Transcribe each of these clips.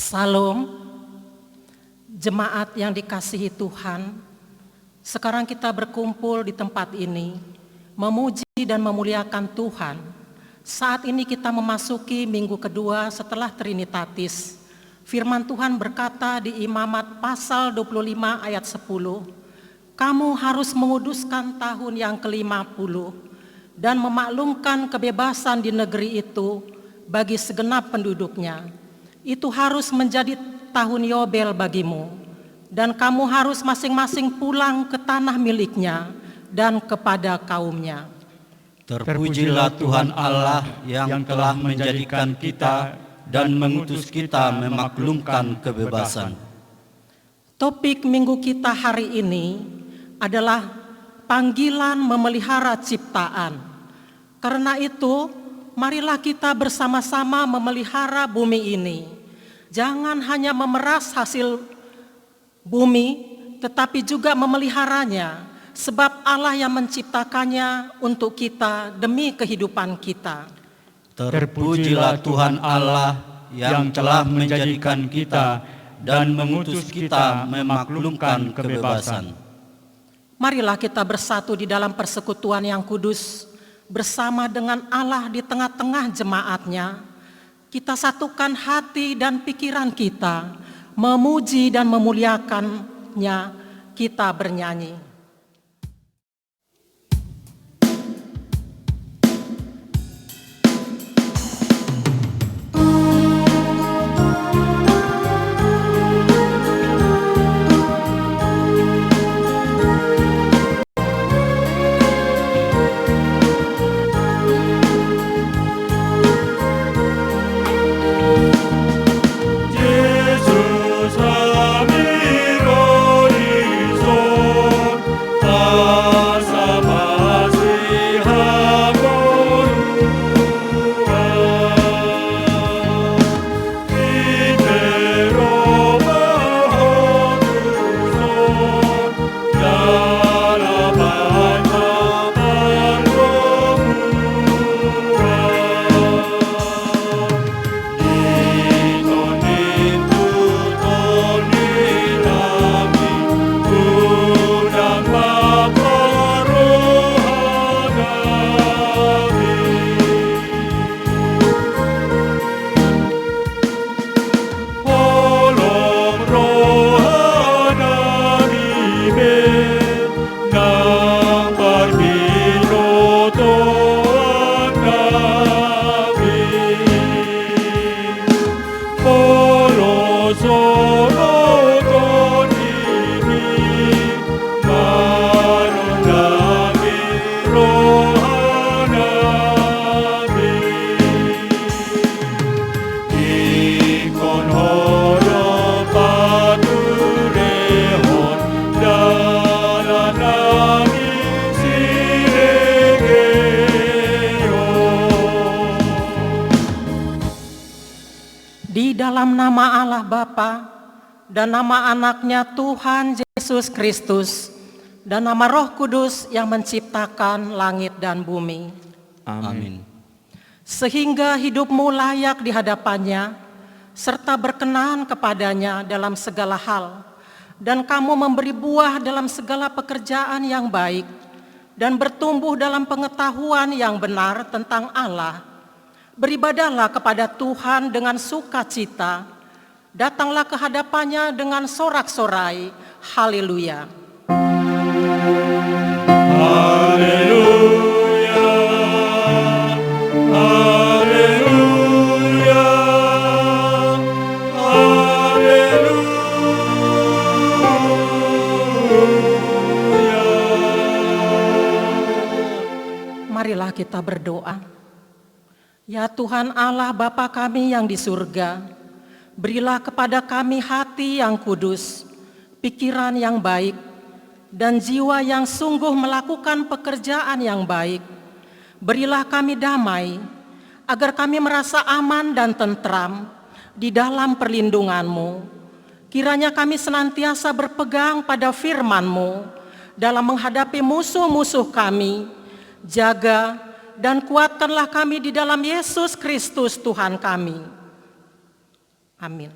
Salam, jemaat yang dikasihi Tuhan. Sekarang kita berkumpul di tempat ini, memuji dan memuliakan Tuhan. Saat ini kita memasuki minggu kedua setelah Trinitatis. Firman Tuhan berkata di Imamat pasal 25 ayat 10, kamu harus menguduskan tahun yang ke-50 dan memaklumkan kebebasan di negeri itu bagi segenap penduduknya. Itu harus menjadi tahun Yobel bagimu, dan kamu harus masing-masing pulang ke tanah miliknya dan kepada kaumnya. Terpujilah Tuhan Allah yang telah menjadikan kita dan mengutus kita memaklumkan kebebasan. Topik minggu kita hari ini adalah panggilan memelihara ciptaan. Karena itu, marilah kita bersama-sama memelihara bumi ini. Jangan hanya memeras hasil bumi, tetapi juga memeliharanya, sebab Allah yang menciptakannya untuk kita demi kehidupan kita. Terpujilah Tuhan Allah yang telah menjadikan kita dan mengutus kita memaklumkan kebebasan. Marilah kita bersatu di dalam persekutuan yang kudus, bersama dengan Allah di tengah-tengah jemaatnya. Kita satukan hati dan pikiran kita, memuji dan memuliakannya. Kita bernyanyi. Dalam nama Allah Bapa dan nama anaknya Tuhan Yesus Kristus dan nama Roh Kudus yang menciptakan langit dan bumi. Amin. Sehingga hidupmu layak di hadapannya serta berkenan kepadanya dalam segala hal, dan kamu memberi buah dalam segala pekerjaan yang baik dan bertumbuh dalam pengetahuan yang benar tentang Allah. Beribadahlah kepada Tuhan dengan sukacita, datanglah ke hadapannya dengan sorak-sorai. Haleluya. Haleluya. Haleluya. Haleluya. Marilah kita berdoa. Ya Tuhan Allah Bapa kami yang di surga, berilah kepada kami hati yang kudus, pikiran yang baik, dan jiwa yang sungguh melakukan pekerjaan yang baik. Berilah kami damai, agar kami merasa aman dan tentram di dalam perlindungan-Mu. Kiranya kami senantiasa berpegang pada firman-Mu dalam menghadapi musuh-musuh kami. Jaga dan kuatkanlah kami di dalam Yesus Kristus Tuhan kami. Amin.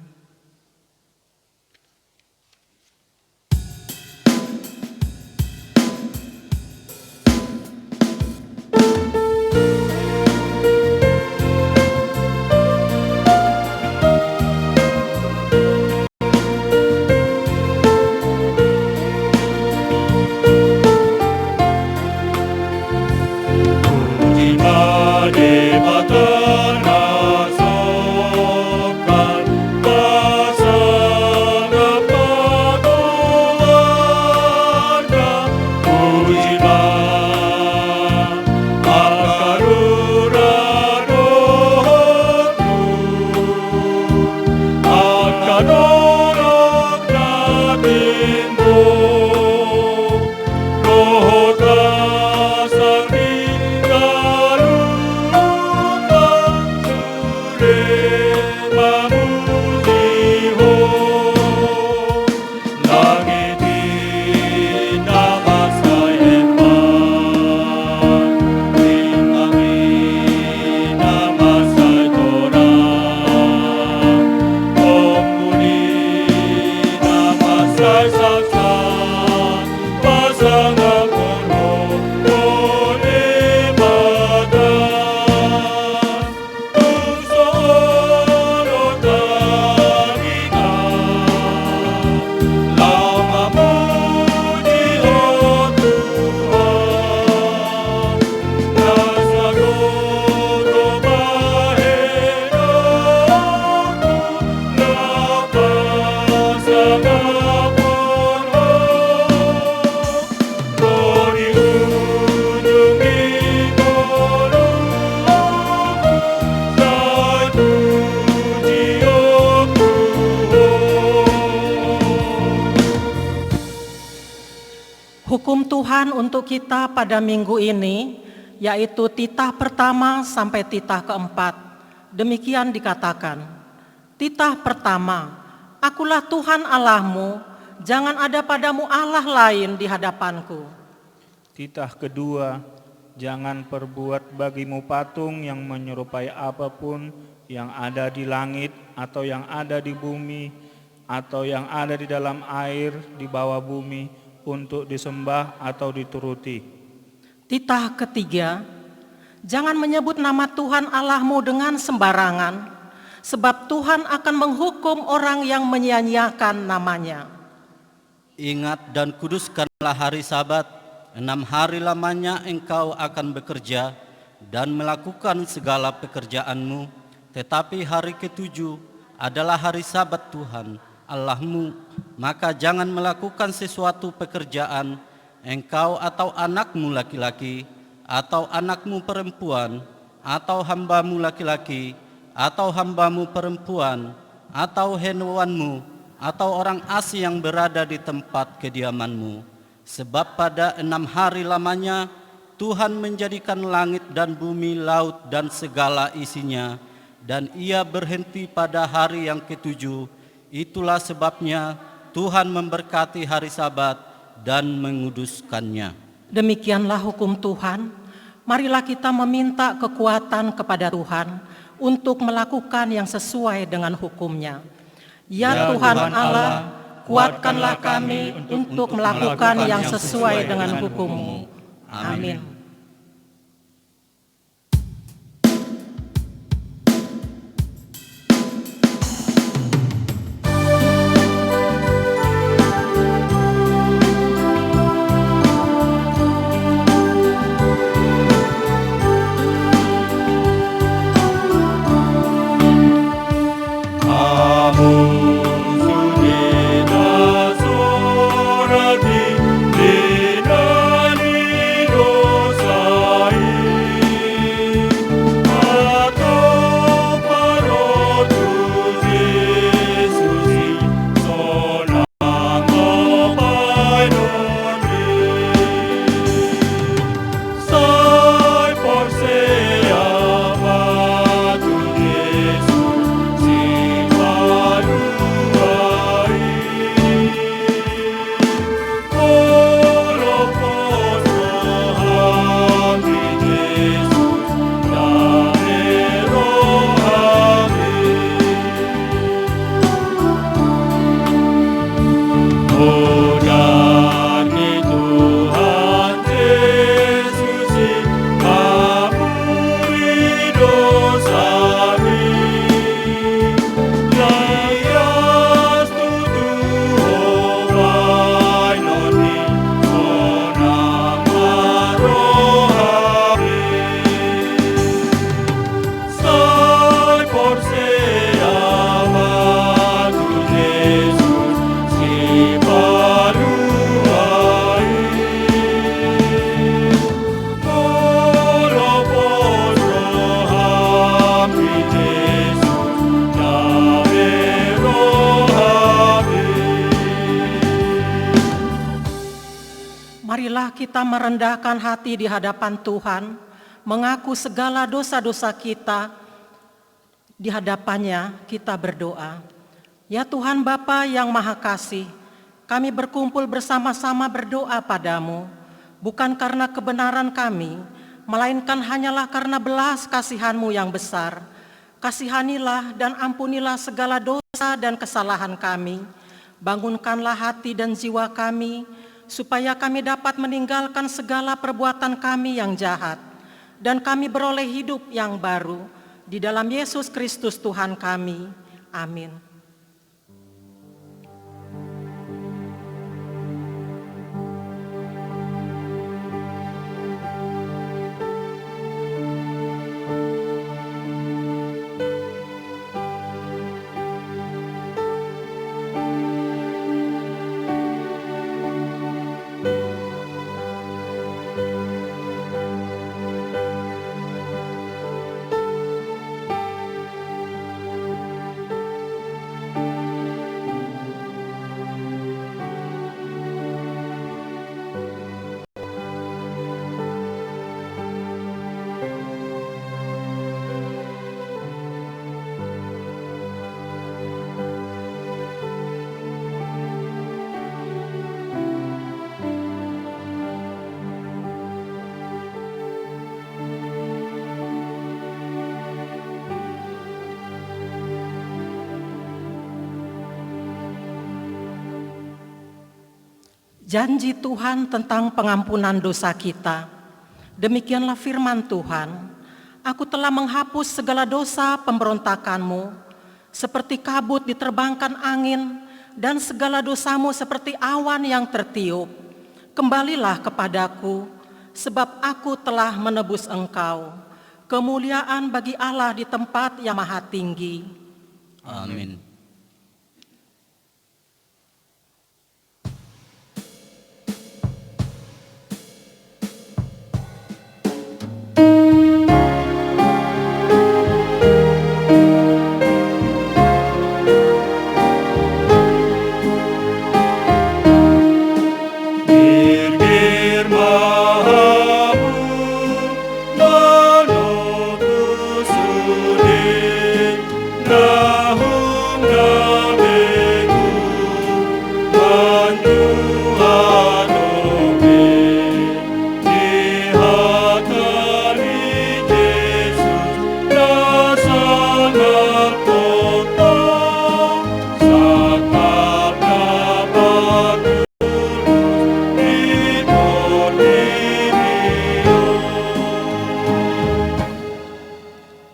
Hukum Tuhan untuk kita pada minggu ini, yaitu titah pertama sampai titah keempat. Demikian dikatakan, titah pertama, Akulah Tuhan Allahmu, jangan ada padamu Allah lain di hadapanku. Titah kedua, jangan perbuat bagimu patung yang menyerupai apapun yang ada di langit atau yang ada di bumi atau yang ada di dalam air di bawah bumi untuk disembah atau dituruti. Titah ketiga, jangan menyebut nama Tuhan Allahmu dengan sembarangan, sebab Tuhan akan menghukum orang yang menyia-nyiakan namanya. Ingat dan kuduskanlah hari Sabat, 6 hari lamanya engkau akan bekerja dan melakukan segala pekerjaanmu, tetapi hari ketujuh adalah hari Sabat Tuhan Allahmu, maka jangan melakukan sesuatu pekerjaan, engkau atau anakmu laki-laki, atau anakmu perempuan, atau hambamu laki-laki, atau hambamu perempuan, atau hewanmu, atau orang asing yang berada di tempat kediamanmu. Sebab pada 6 hari lamanya Tuhan menjadikan langit dan bumi, laut dan segala isinya, dan Ia berhenti pada hari yang ketujuh. Itulah sebabnya Tuhan memberkati hari Sabat dan menguduskannya. Demikianlah hukum Tuhan. Marilah kita meminta kekuatan kepada Tuhan untuk melakukan yang sesuai dengan hukum-Nya. Ya Tuhan Allah, kuatkanlah kami untuk melakukan yang sesuai dengan hukum-Mu. Amin. Marilah kita merendahkan hati di hadapan Tuhan, mengaku segala dosa-dosa kita di hadapannya, kita berdoa. Ya Tuhan Bapa yang Maha Kasih, kami berkumpul bersama-sama berdoa padamu, bukan karena kebenaran kami, melainkan hanyalah karena belas kasihan-Mu yang besar. Kasihanilah dan ampunilah segala dosa dan kesalahan kami. Bangunkanlah hati dan jiwa kami, supaya kami dapat meninggalkan segala perbuatan kami yang jahat, dan kami beroleh hidup yang baru, di dalam Yesus Kristus Tuhan kami. Amin. janji Tuhan tentang pengampunan dosa kita. Demikianlah firman Tuhan, Aku telah menghapus segala dosa pemberontakanmu, seperti kabut diterbangkan angin, dan segala dosamu seperti awan yang tertiup. Kembalilah kepadaku, sebab aku telah menebus engkau. Kemuliaan bagi Allah di tempat yang maha tinggi. Amin.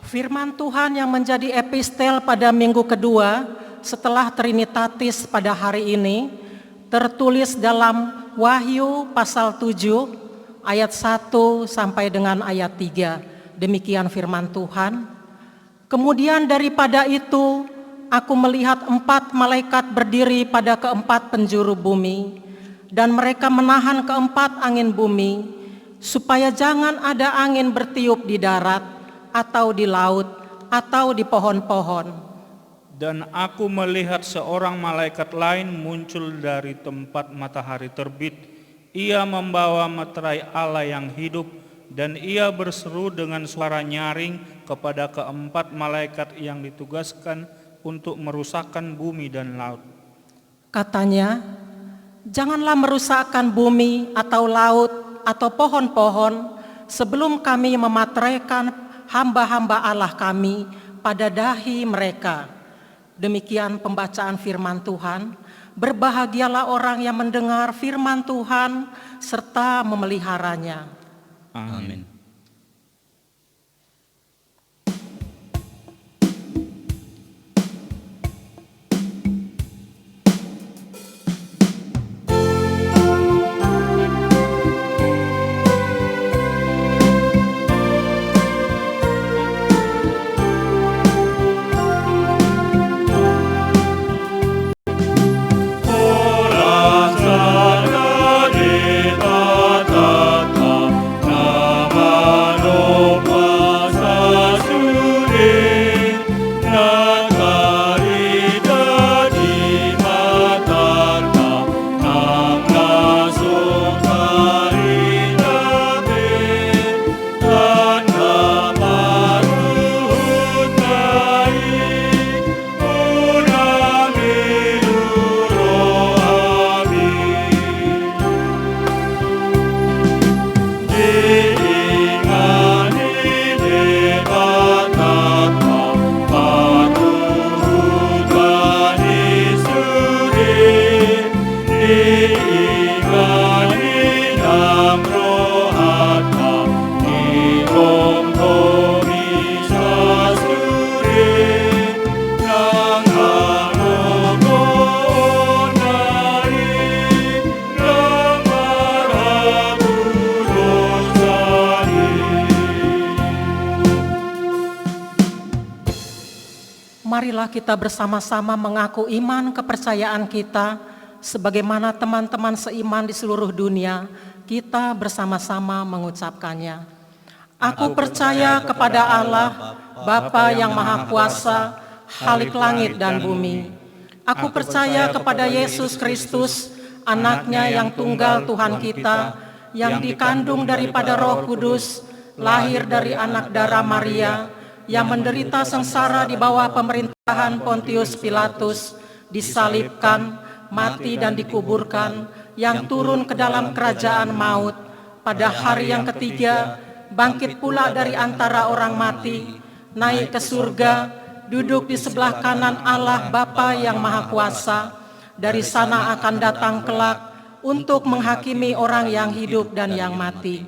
Firman Tuhan yang menjadi epistel pada minggu kedua setelah Trinitatis pada hari ini tertulis dalam Wahyu pasal 7 ayat 1 sampai dengan ayat 3. Demikian firman Tuhan. Kemudian daripada itu aku melihat 4 malaikat berdiri pada keempat penjuru bumi, dan mereka menahan keempat angin bumi, supaya jangan ada angin bertiup di darat, atau di laut, atau di pohon-pohon. Dan aku melihat seorang malaikat lain muncul dari tempat matahari terbit. Ia membawa meterai Allah yang hidup, dan ia berseru dengan suara nyaring kepada keempat malaikat yang ditugaskan untuk merusakkan bumi dan laut. Katanya, janganlah merusakkan bumi atau laut atau pohon-pohon sebelum kami memateraikan hamba-hamba Allah kami pada dahi mereka. Demikian pembacaan firman Tuhan. Berbahagialah orang yang mendengar firman Tuhan serta memeliharanya. Amin. Marilah kita bersama-sama mengaku iman kepercayaan kita, sebagaimana teman-teman seiman di seluruh dunia, kita bersama-sama mengucapkannya. Aku percaya kepada Allah, Bapa yang Maha Kuasa, Khalik langit dan bumi. Aku percaya kepada Yesus Kristus, Anaknya yang tunggal Tuhan kita, yang dikandung daripada Roh Kudus, lahir dari anak darah Maria, yang menderita sengsara di bawah pemerintahan Pontius Pilatus, disalibkan, mati dan dikuburkan, yang turun ke dalam kerajaan maut, pada hari yang ketiga, bangkit pula dari antara orang mati, naik ke surga, duduk di sebelah kanan Allah Bapa yang Maha Kuasa. Dari sana akan datang kelak untuk menghakimi orang yang hidup dan yang mati.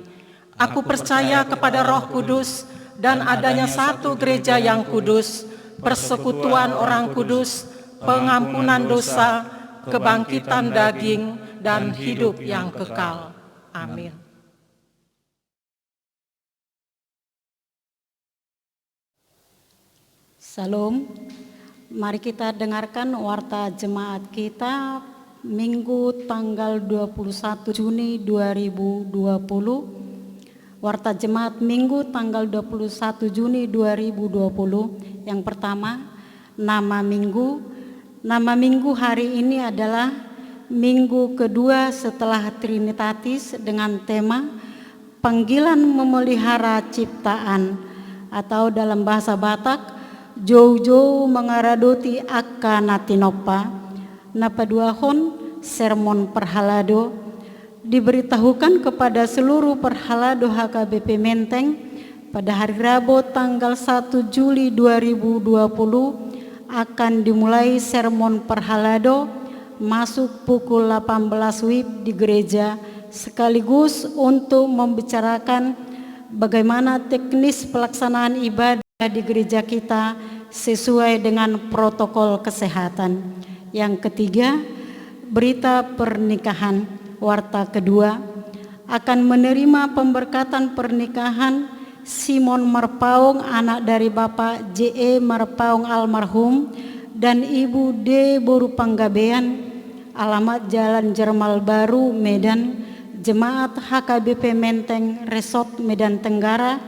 Aku percaya kepada Roh Kudus dan adanya satu gereja yang kudus, persekutuan orang kudus, pengampunan dosa, kebangkitan daging, dan hidup yang kekal. Amin. Salam, mari kita dengarkan warta jemaat kita Minggu tanggal 21 Juni 2020. Warta jemaat Minggu tanggal 21 Juni 2020. Yang pertama, nama Minggu. Nama Minggu hari ini adalah Minggu kedua setelah Trinitatis dengan tema Panggilan Memelihara Ciptaan, atau dalam bahasa Batak Jojo mengaradoti akka natinopa. Napa duahon sermon perhalado diberitahukan kepada seluruh perhalado HKBP Menteng pada hari Rabu tanggal 1 Juli 2020 akan dimulai sermon perhalado masuk pukul 18 WIB di gereja, sekaligus untuk membicarakan bagaimana teknis pelaksanaan ibadah di gereja kita sesuai dengan protokol kesehatan. Yang ketiga, berita pernikahan. Warta kedua akan menerima pemberkatan pernikahan Simon Marpaung, anak dari Bapak J.E. Marpaung almarhum, dan Ibu D. Boru Panggabean, alamat Jalan Jermal Baru, Medan, Jemaat HKBP Menteng Resort Medan Tenggara,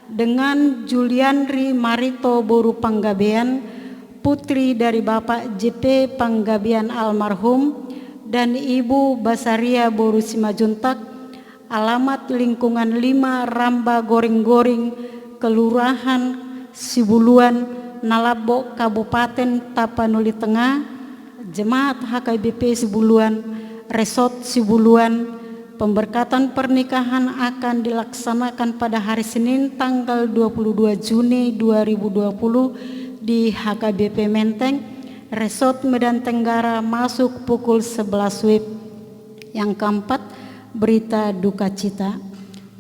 dengan Julianri Marito Boru Panggabean, putri dari Bapak JP Panggabean almarhum, dan Ibu Basaria Boru Simajuntak, alamat lingkungan 5 Ramba Goring-Goring, Kelurahan Sibuluan, Nalabo, Kabupaten Tapanuli Tengah, Jemaat HKBP Sibuluan, Resort Sibuluan. Pemberkatan pernikahan akan dilaksanakan pada hari Senin tanggal 22 Juni 2020 di HKBP Menteng, Resort Medan Tenggara, masuk pukul 11 WIB. Yang keempat, berita duka cita.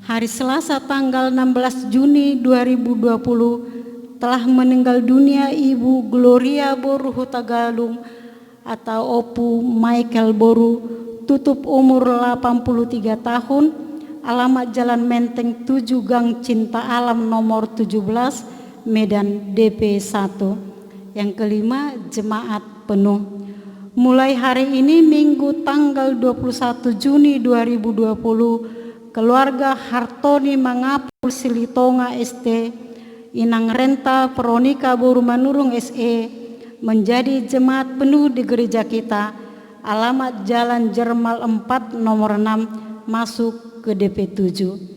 Hari Selasa tanggal 16 Juni 2020 telah meninggal dunia Ibu Gloria Boru Hutagalung atau Opu Michael Boru, tutup umur 83 tahun, alamat Jalan Menteng 7 Gang Cinta Alam nomor 17, Medan DP 1. Yang kelima, jemaat penuh. Mulai hari ini Minggu tanggal 21 Juni 2020, keluarga Hartoni Mangapul Silitonga ST, Inang Renta Veronika Boru Manurung SE menjadi jemaat penuh di gereja kita, alamat Jalan Jermal 4 nomor 6, masuk ke DP 7.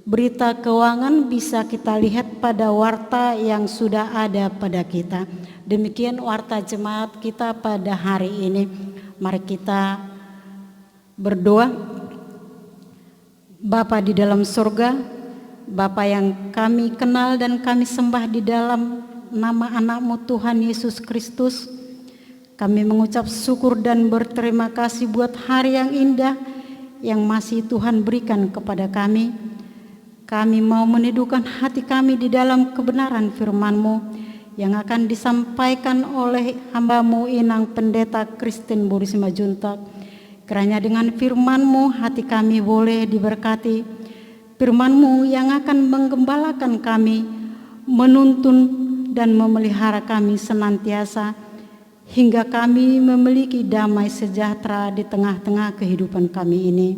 Berita keuangan bisa kita lihat pada warta yang sudah ada pada kita. Demikian warta jemaat kita pada hari ini. Mari kita berdoa. Bapa di dalam surga, Bapa yang kami kenal dan kami sembah di dalam nama anak-Mu Tuhan Yesus Kristus, kami mengucap syukur dan berterima kasih buat hari yang indah yang masih Tuhan berikan kepada kami. Kami mau meneduhkan hati kami di dalam kebenaran firman-Mu yang akan disampaikan oleh hamba-Mu Inang Pendeta Kristen Boru Simajuntak. Kiranya dengan firman-Mu hati kami boleh diberkati. Firman-Mu yang akan menggembalakan kami, menuntun dan memelihara kami senantiasa, hingga kami memiliki damai sejahtera di tengah-tengah kehidupan kami ini.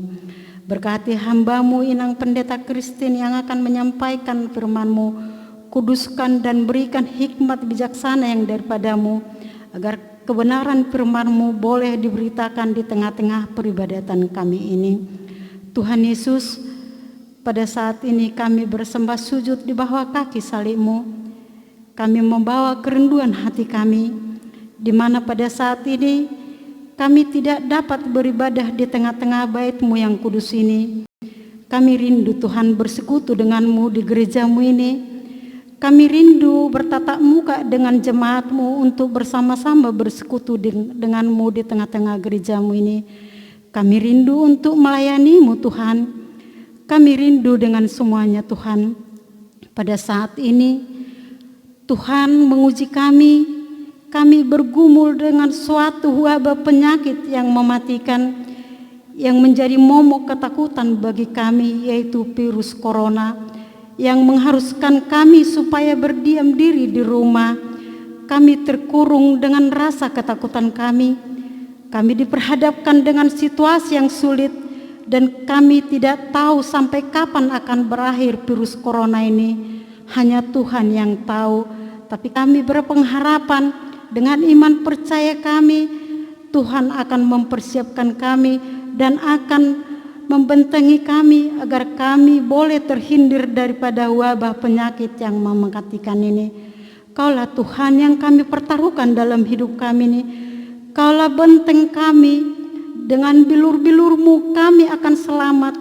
Berkati hamba-Mu Inang Pendeta Kristen yang akan menyampaikan firman-Mu, kuduskan dan berikan hikmat bijaksana yang daripada-Mu, agar kebenaran firman-Mu boleh diberitakan di tengah-tengah peribadatan kami ini. Tuhan Yesus, pada saat ini kami bersembah sujud di bawah kaki salib-Mu. Kami membawa kerinduan hati kami, di mana pada saat ini kami tidak dapat beribadah di tengah-tengah bait-Mu yang kudus ini. Kami rindu Tuhan bersekutu dengan-Mu di gereja-Mu ini. Kami rindu bertatap muka dengan jemaat-Mu untuk bersama-sama bersekutu dengan-Mu di tengah-tengah gereja-Mu ini. Kami rindu untuk melayani-Mu Tuhan. Kami rindu dengan semuanya Tuhan. Pada saat ini Tuhan menguji kami. Kami bergumul dengan suatu wabah penyakit yang mematikan, yang menjadi momok ketakutan bagi kami, yaitu virus corona, yang mengharuskan kami supaya berdiam diri di rumah. Kami terkurung dengan rasa ketakutan kami. Kami diperhadapkan dengan situasi yang sulit, dan kami tidak tahu sampai kapan akan berakhir virus corona ini. Hanya Tuhan yang tahu, tapi kami berpengharapan dengan iman percaya kami, Tuhan akan mempersiapkan kami dan akan membentengi kami agar kami boleh terhindar daripada wabah penyakit yang mematikan ini. Kaulah Tuhan yang kami pertaruhkan dalam hidup kami ini. Kaulah benteng kami, dengan bilur-bilur-Mu kami akan selamat.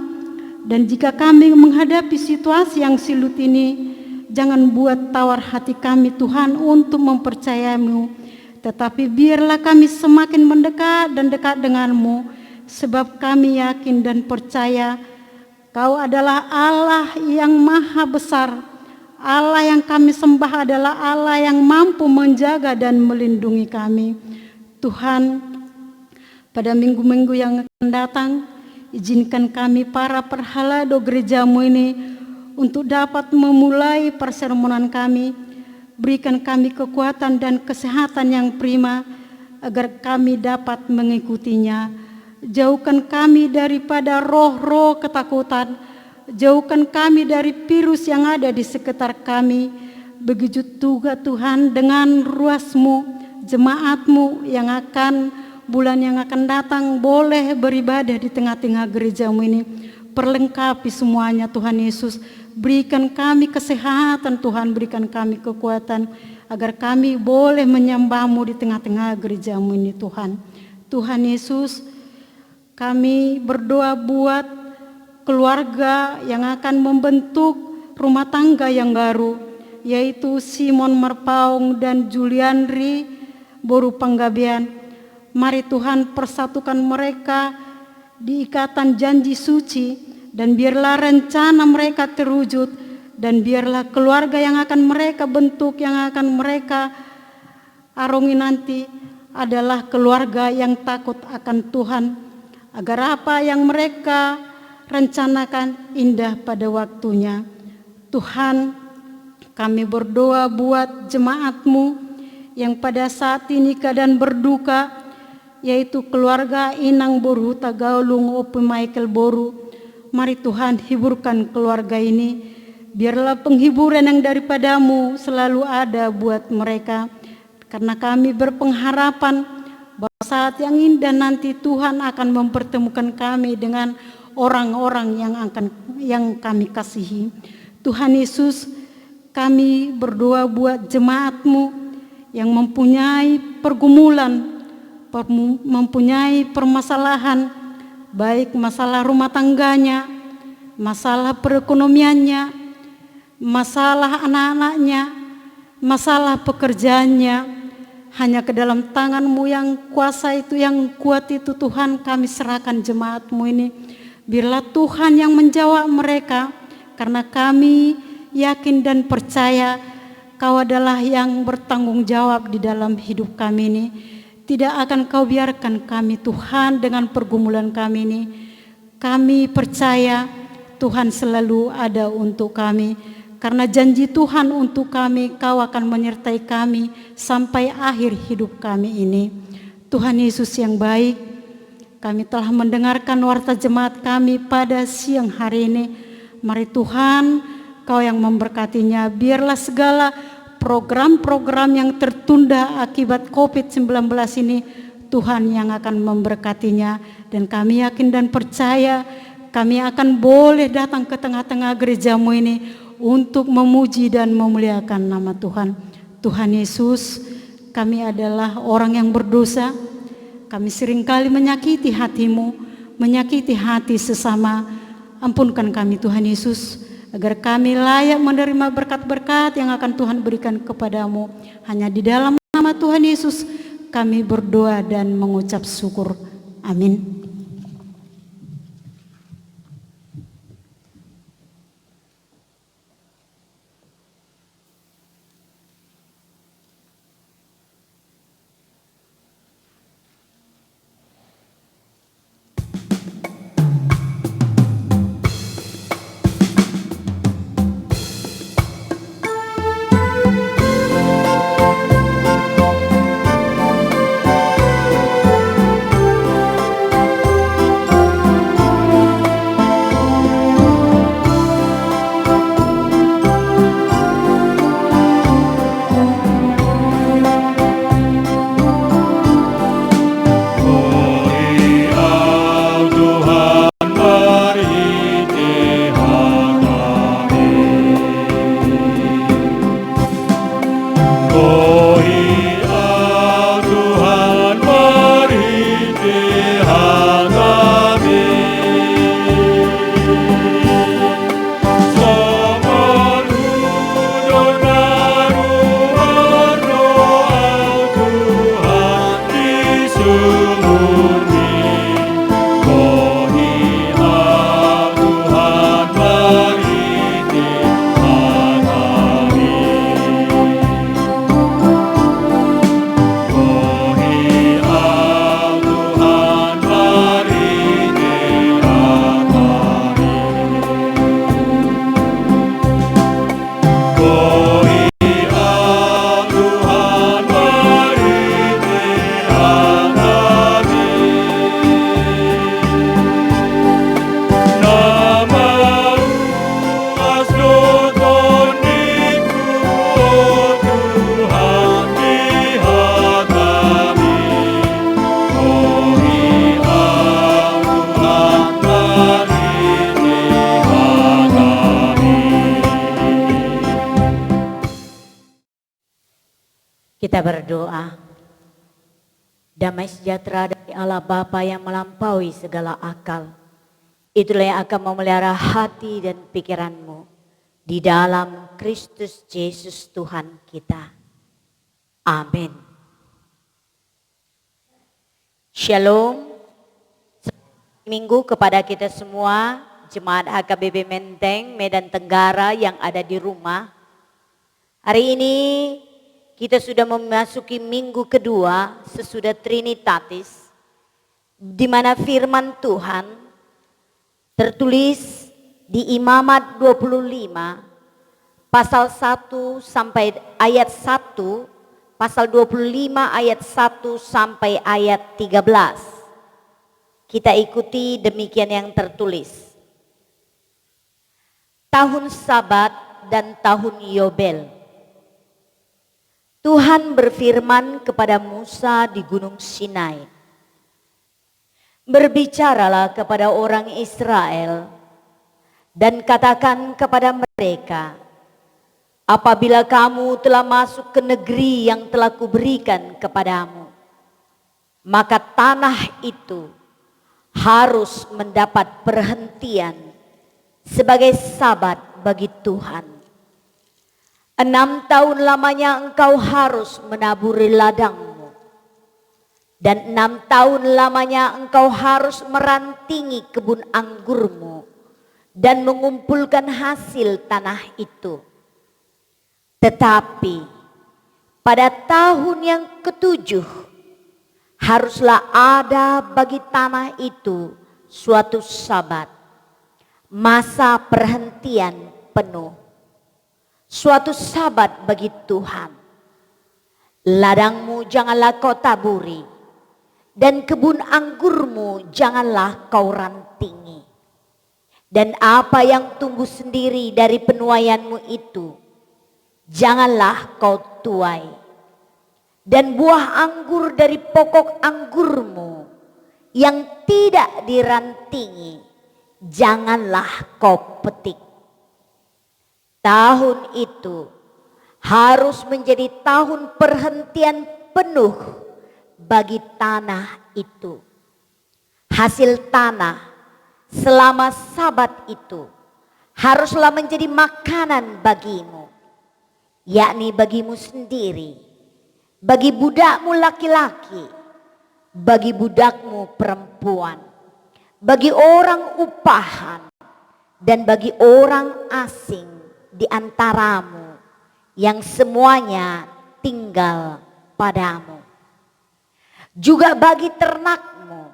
Dan jika kami menghadapi situasi yang sulit ini, jangan buat tawar hati kami Tuhan untuk mempercayai-Mu. Tetapi biarlah kami semakin mendekat dan dekat dengan-Mu, sebab kami yakin dan percaya Kau adalah Allah yang maha besar. Allah yang kami sembah adalah Allah yang mampu menjaga dan melindungi kami. Tuhan, pada minggu-minggu yang akan datang, izinkan kami para perhalado gereja-Mu ini untuk dapat memulai persermonan kami. Berikan kami kekuatan dan kesehatan yang prima agar kami dapat mengikutinya. Jauhkan kami daripada roh-roh ketakutan. Jauhkan kami dari virus yang ada di sekitar kami. Begitu juga Tuhan dengan ruas-Mu, jemaat-Mu yang akan bulan yang akan datang boleh beribadah di tengah-tengah gereja-Mu ini. Perlengkapi semuanya Tuhan Yesus. Berikan kami kesehatan Tuhan, berikan kami kekuatan agar kami boleh menyembah-Mu di tengah-tengah gereja-Mu ini Tuhan. Tuhan Yesus, kami berdoa buat keluarga yang akan membentuk rumah tangga yang baru, yaitu Simon Marpaung dan Julianri Boru Panggabean. Mari Tuhan persatukan mereka di ikatan janji suci, dan biarlah rencana mereka terwujud, dan biarlah keluarga yang akan mereka bentuk, yang akan mereka arungi nanti adalah keluarga yang takut akan Tuhan, agar apa yang mereka rencanakan indah pada waktunya. Tuhan, kami berdoa buat jemaat-Mu yang pada saat ini keadaan berduka, yaitu keluarga Inang Boru Tagaulung Opi Michael Boru. Mari Tuhan hiburkan keluarga ini. Biarlah penghiburan yang daripada-Mu selalu ada buat mereka. Karena kami berpengharapan bahwa saat yang indah nanti Tuhan akan mempertemukan kami dengan orang-orang yang kami kasihi. Tuhan Yesus, kami berdoa buat jemaat-Mu yang mempunyai pergumulan, mempunyai permasalahan, baik masalah rumah tangganya, masalah perekonomiannya, masalah anak-anaknya, masalah pekerjaannya. Hanya ke dalam tangan-Mu yang kuasa itu, yang kuat itu Tuhan, kami serahkan jemaat-Mu ini. Biarlah Tuhan yang menjawab mereka, karena kami yakin dan percaya Kau adalah yang bertanggung jawab di dalam hidup kami ini. Tidak akan Kau biarkan kami Tuhan dengan pergumulan kami ini. Kami percaya Tuhan selalu ada untuk kami. Karena janji Tuhan untuk kami, Kau akan menyertai kami sampai akhir hidup kami ini. Tuhan Yesus yang baik, kami telah mendengarkan warta jemaat kami pada siang hari ini. Mari Tuhan, Kau yang memberkatinya. Biarlah segala program-program yang tertunda akibat COVID-19 ini, Tuhan yang akan memberkatinya. Dan kami yakin dan percaya kami akan boleh datang ke tengah-tengah gereja-Mu ini untuk memuji dan memuliakan nama Tuhan. Tuhan Yesus, kami adalah orang yang berdosa. Kami seringkali menyakiti hati-Mu, menyakiti hati sesama. Ampunkan kami Tuhan Yesus, agar kami layak menerima berkat-berkat yang akan Tuhan berikan kepadamu. Hanya di dalam nama Tuhan Yesus kami berdoa dan mengucap syukur. Amin. Kita berdoa. Damai sejahtera dari Allah Bapa yang melampaui segala akal, itulah yang akan memelihara hati dan pikiranmu di dalam Kristus Yesus Tuhan kita. Amin. Shalom. Minggu kepada kita semua, Jemaat HKBP Menteng, Medan Tenggara yang ada di rumah. Hari ini kita sudah memasuki minggu kedua sesudah Trinitatis, di mana firman Tuhan tertulis di Imamat 25 pasal 1 sampai ayat 1, pasal 25 ayat 1 sampai ayat 13. Kita ikuti demikian yang tertulis. Tahun Sabat dan tahun Yobel. Tuhan berfirman kepada Musa di Gunung Sinai. Berbicaralah kepada orang Israel dan katakan kepada mereka, apabila kamu telah masuk ke negeri yang telah kuberikan kepadamu, maka tanah itu harus mendapat perhentian sebagai sabat bagi Tuhan. 6 tahun lamanya engkau harus menaburi ladangmu, dan 6 tahun lamanya engkau harus merantingi kebun anggurmu dan mengumpulkan hasil tanah itu. Tetapi pada tahun yang ketujuh haruslah ada bagi tanah itu suatu sabat, masa perhentian penuh, suatu sabat bagi Tuhan. Ladangmu janganlah kau taburi, dan kebun anggurmu janganlah kau rantingi. Dan apa yang tumbuh sendiri dari penuaianmu itu, janganlah kau tuai. Dan buah anggur dari pokok anggurmu yang tidak dirantingi, janganlah kau petik. Tahun itu harus menjadi tahun perhentian penuh bagi tanah itu. Hasil tanah selama sabat itu haruslah menjadi makanan bagimu, yakni bagimu sendiri, bagi budakmu laki-laki, bagi budakmu perempuan, bagi orang upahan, dan bagi orang asing di antaramu yang semuanya tinggal padamu. Juga bagi ternakmu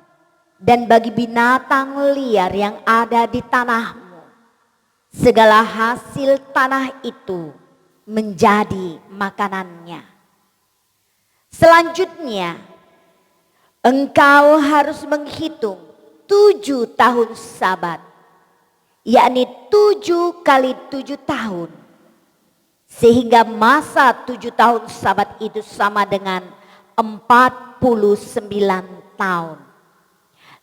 dan bagi binatang liar yang ada di tanahmu, segala hasil tanah itu menjadi makanannya. Selanjutnya, engkau harus menghitung 7 tahun sabat, yakni 7 kali 7 tahun, sehingga masa 7 tahun sabat itu sama dengan 49 tahun.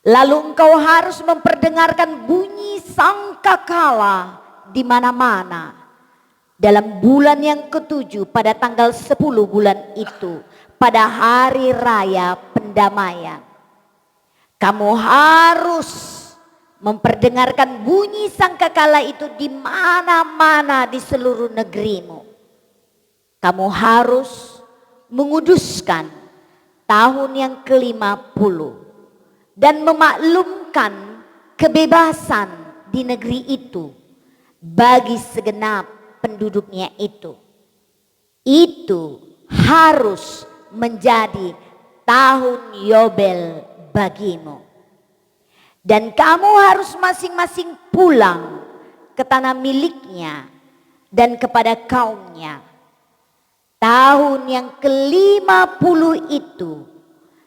Lalu engkau harus memperdengarkan bunyi sangkakala di mana-mana dalam bulan yang ketujuh pada tanggal 10 bulan itu, pada hari raya pendamaian. Kamu harus memperdengarkan bunyi sangkakala itu di mana-mana di seluruh negerimu. Kamu harus menguduskan tahun yang ke-50 dan memaklumkan kebebasan di negeri itu bagi segenap penduduknya itu. Itu harus menjadi tahun Yobel bagimu. Dan kamu harus masing-masing pulang ke tanah miliknya dan kepada kaumnya. Tahun yang ke-50 itu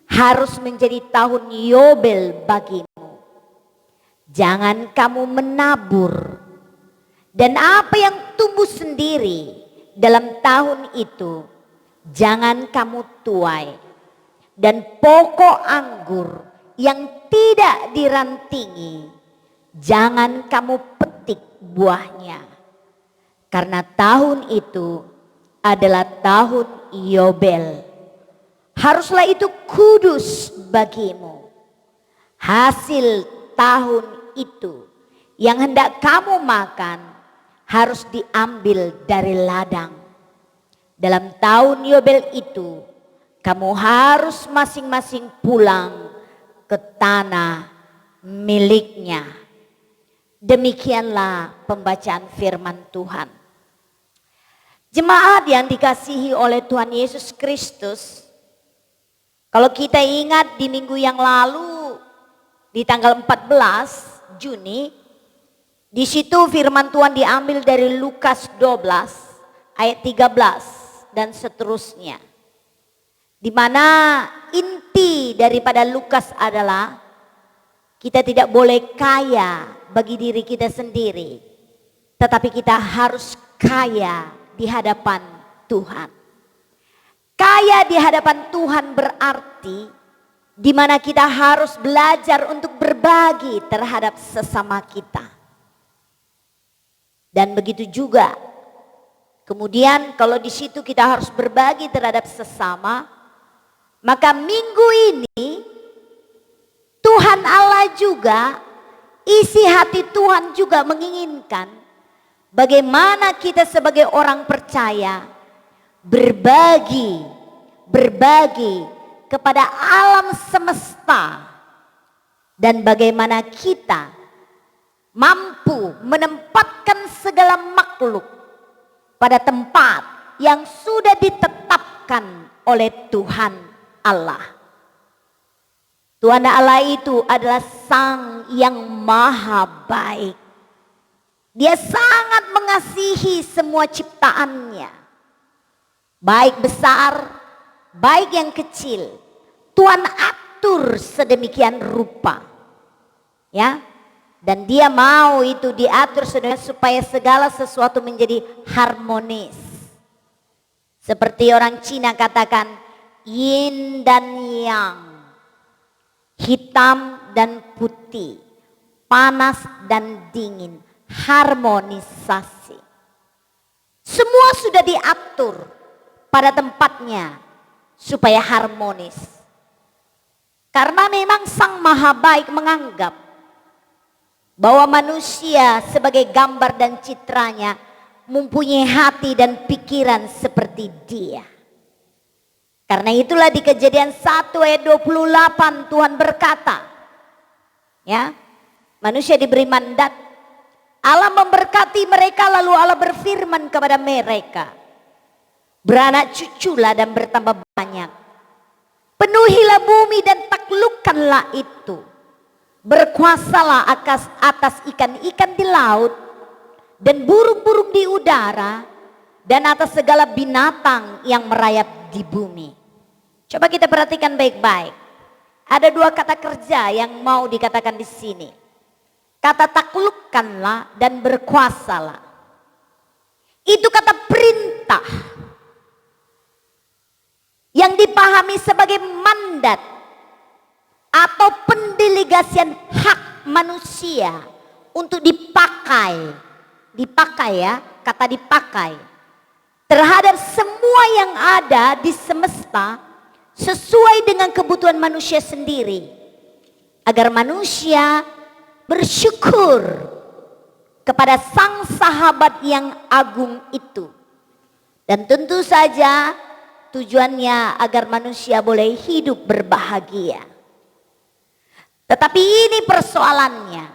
harus menjadi tahun Yobel bagimu. Jangan kamu menabur, dan apa yang tumbuh sendiri dalam tahun itu jangan kamu tuai, dan pokok anggur yang tidak dirantingi jangan kamu petik buahnya, karena tahun itu adalah tahun Yobel. Haruslah itu kudus bagimu. Hasil tahun itu yang hendak kamu makan harus diambil dari ladang. Dalam tahun Yobel itu kamu harus masing-masing pulang ke tanah miliknya. Demikianlah pembacaan firman Tuhan. Jemaat yang dikasihi oleh Tuhan Yesus Kristus, kalau kita ingat di minggu yang lalu di tanggal 14 Juni, di situ firman Tuhan diambil dari Lukas 12 ayat 13 dan seterusnya. Di mana inti daripada Lukas adalah kita tidak boleh kaya bagi diri kita sendiri, tetapi kita harus kaya di hadapan Tuhan. Kaya di hadapan Tuhan berarti di mana kita harus belajar untuk berbagi terhadap sesama kita. Dan begitu juga kemudian kalau di situ kita harus berbagi terhadap sesama, maka minggu ini Tuhan Allah juga, isi hati Tuhan juga menginginkan bagaimana kita sebagai orang percaya berbagi kepada alam semesta, dan bagaimana kita mampu menempatkan segala makhluk pada tempat yang sudah ditetapkan oleh Tuhan Allah. Tuhan Allah itu adalah Sang yang maha baik. Dia sangat mengasihi semua ciptaannya. Baik besar, baik yang kecil. Tuhan atur sedemikian rupa. Ya. Dan dia mau itu diatur supaya segala sesuatu menjadi harmonis. Seperti orang Cina katakan yin dan yang. Hitam dan putih, panas dan dingin, harmonisasi. Semua sudah diatur pada tempatnya supaya harmonis. Karena memang Sang Maha Baik menganggap bahwa manusia sebagai gambar dan citranya mempunyai hati dan pikiran seperti Dia. Karena itulah di Kejadian 1 ayat 28 Tuhan berkata, ya, manusia diberi mandat, Allah memberkati mereka, lalu Allah berfirman kepada mereka, beranak cuculah dan bertambah banyak, penuhilah bumi dan taklukkanlah itu, berkuasalah atas ikan-ikan di laut dan burung-burung di udara dan atas segala binatang yang merayap di bumi. Coba kita perhatikan baik-baik. Ada dua kata kerja yang mau dikatakan di sini. Kata taklukkanlah dan berkuasalah. Itu kata perintah yang dipahami sebagai mandat atau pendelegasian hak manusia untuk dipakai ya, kata dipakai terhadap semua yang ada di semesta sesuai dengan kebutuhan manusia sendiri, agar manusia bersyukur kepada Sang Sahabat yang agung itu. Dan tentu saja tujuannya agar manusia boleh hidup berbahagia. Tetapi ini persoalannya,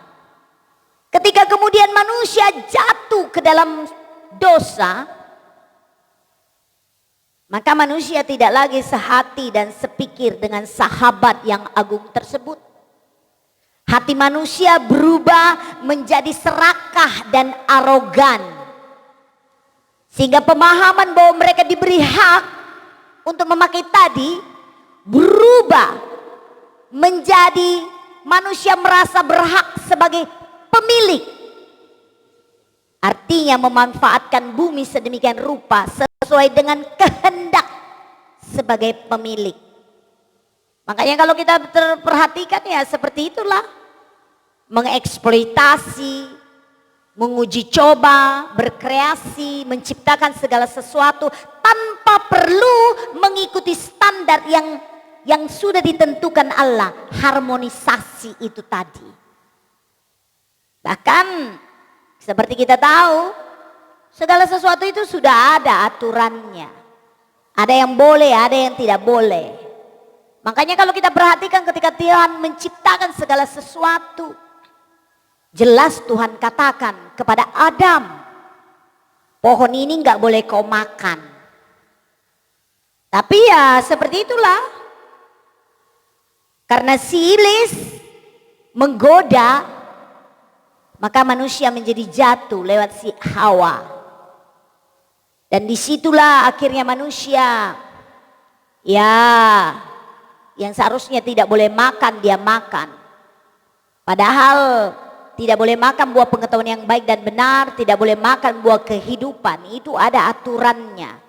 ketika kemudian manusia jatuh ke dalam dosa, maka manusia tidak lagi sehati dan sepikir dengan sahabat yang agung tersebut. Hati manusia berubah menjadi serakah dan arogan. Sehingga pemahaman bahwa mereka diberi hak untuk memakai tadi berubah menjadi manusia merasa berhak sebagai pemilik. Artinya memanfaatkan bumi sedemikian rupa sesuai dengan kehendak sebagai pemilik. Makanya kalau kita perhatikan ya seperti itulah. Mengeksploitasi, menguji coba, berkreasi, menciptakan segala sesuatu tanpa tanpa perlu mengikuti standar yang sudah ditentukan Allah. Harmonisasi itu tadi. Bahkan seperti kita tahu, segala sesuatu itu sudah ada aturannya. Ada yang boleh, ada yang tidak boleh. Makanya kalau kita perhatikan ketika Tuhan menciptakan segala sesuatu, jelas Tuhan katakan kepada Adam, pohon ini nggak boleh kau makan. Tapi ya seperti itulah. Karena si iblis menggoda, maka manusia menjadi jatuh lewat si Hawa. Dan disitulah akhirnya manusia, ya yang seharusnya tidak boleh makan, dia makan. Padahal tidak boleh makan buah pengetahuan yang baik dan benar, tidak boleh makan buah kehidupan, itu ada aturannya.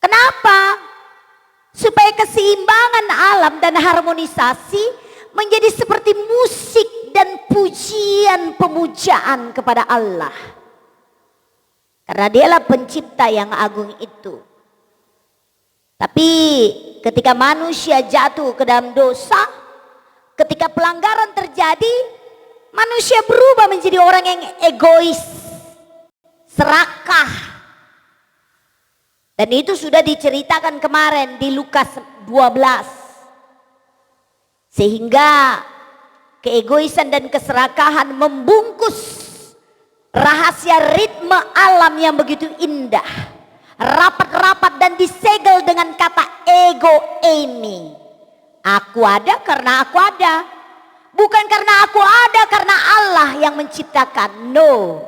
Kenapa? Supaya keseimbangan alam dan harmonisasi menjadi seperti musik dan pujian pemujaan kepada Allah. Karena dialah pencipta yang agung itu. Tapi ketika manusia jatuh ke dalam dosa, ketika pelanggaran terjadi, manusia berubah menjadi orang yang egois, serakah. Dan itu sudah diceritakan kemarin di Lukas 12. Sehingga keegoisan dan keserakahan membungkus rahasia ritme alam yang begitu indah. Rapat-rapat dan disegel dengan kata ego eimi. Aku ada karena aku ada. Bukan karena aku ada karena Allah yang menciptakan. No.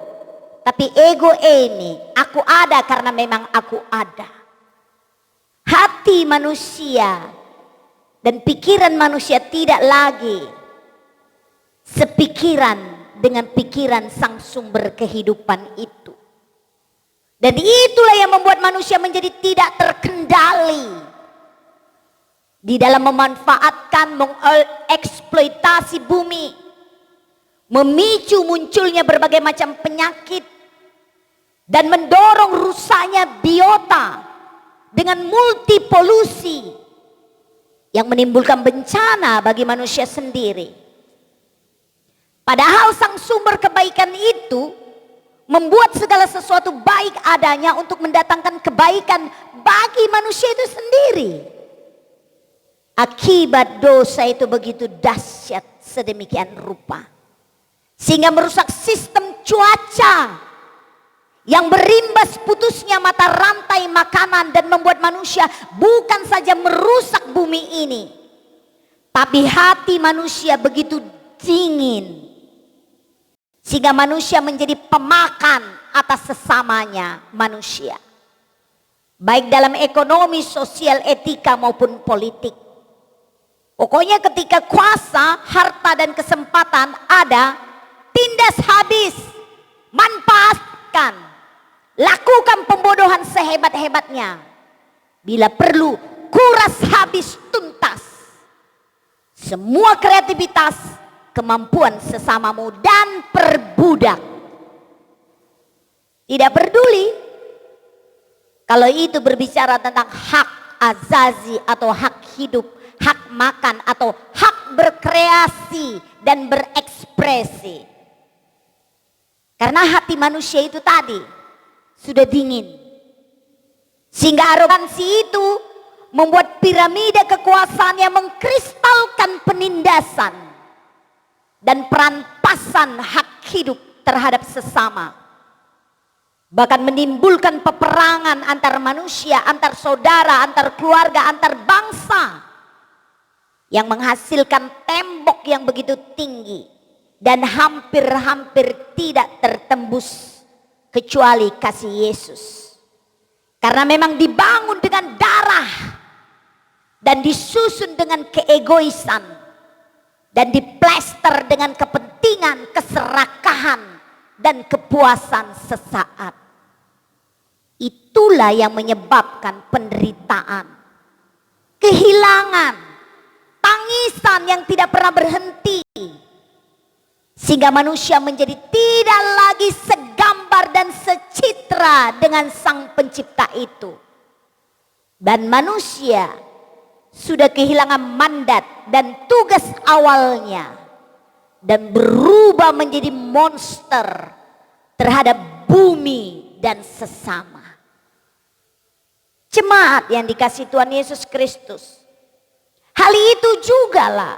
Tapi ego eimi. Aku ada karena memang aku ada. Hati manusia dan pikiran manusia tidak lagi sepikiran dengan pikiran sang sumber kehidupan itu. Dan itulah yang membuat manusia menjadi tidak terkendali di dalam memanfaatkan, mengeksploitasi bumi, memicu munculnya berbagai macam penyakit dan mendorong rusaknya biota dengan multipolusi yang menimbulkan bencana bagi manusia sendiri. Padahal sang sumber kebaikan itu membuat segala sesuatu baik adanya untuk mendatangkan kebaikan bagi manusia itu sendiri. Akibat dosa itu begitu dahsyat sedemikian rupa, sehingga merusak sistem cuaca yang berimbas putusnya mata rantai makanan dan membuat manusia bukan saja merusak bumi ini, tapi hati manusia begitu dingin sehingga manusia menjadi pemakan atas sesamanya manusia, baik dalam ekonomi, sosial, etika maupun politik. Pokoknya ketika kuasa, harta dan kesempatan ada, tindas habis, manfaatkan, lakukan pembodohan sehebat-hebatnya. Bila perlu, kuras habis tuntas semua kreativitas, kemampuan sesamamu dan perbudak. Tidak peduli kalau itu berbicara tentang hak azazi atau hak hidup, hak makan atau hak berkreasi dan berekspresi. Karena hati manusia itu tadi sudah dingin, sehingga arogansi itu membuat piramida kekuasaan yang mengkristalkan penindasan dan perampasan hak hidup terhadap sesama, bahkan menimbulkan peperangan antar manusia, antar saudara, antar keluarga, antar bangsa, yang menghasilkan tembok yang begitu tinggi dan hampir-hampir tidak tertembus kecuali kasih Yesus. Karena memang dibangun dengan darah dan disusun dengan keegoisan dan diplester dengan kepentingan, keserakahan dan kepuasan sesaat. Itulah yang menyebabkan penderitaan, kehilangan, tangisan yang tidak pernah berhenti, sehingga manusia menjadi tidak lagi segambar dan secitra dengan sang pencipta itu. Dan manusia sudah kehilangan mandat dan tugas awalnya dan berubah menjadi monster terhadap bumi dan sesama. Jemaat yang dikasihi Tuhan Yesus Kristus, hal itu jugalah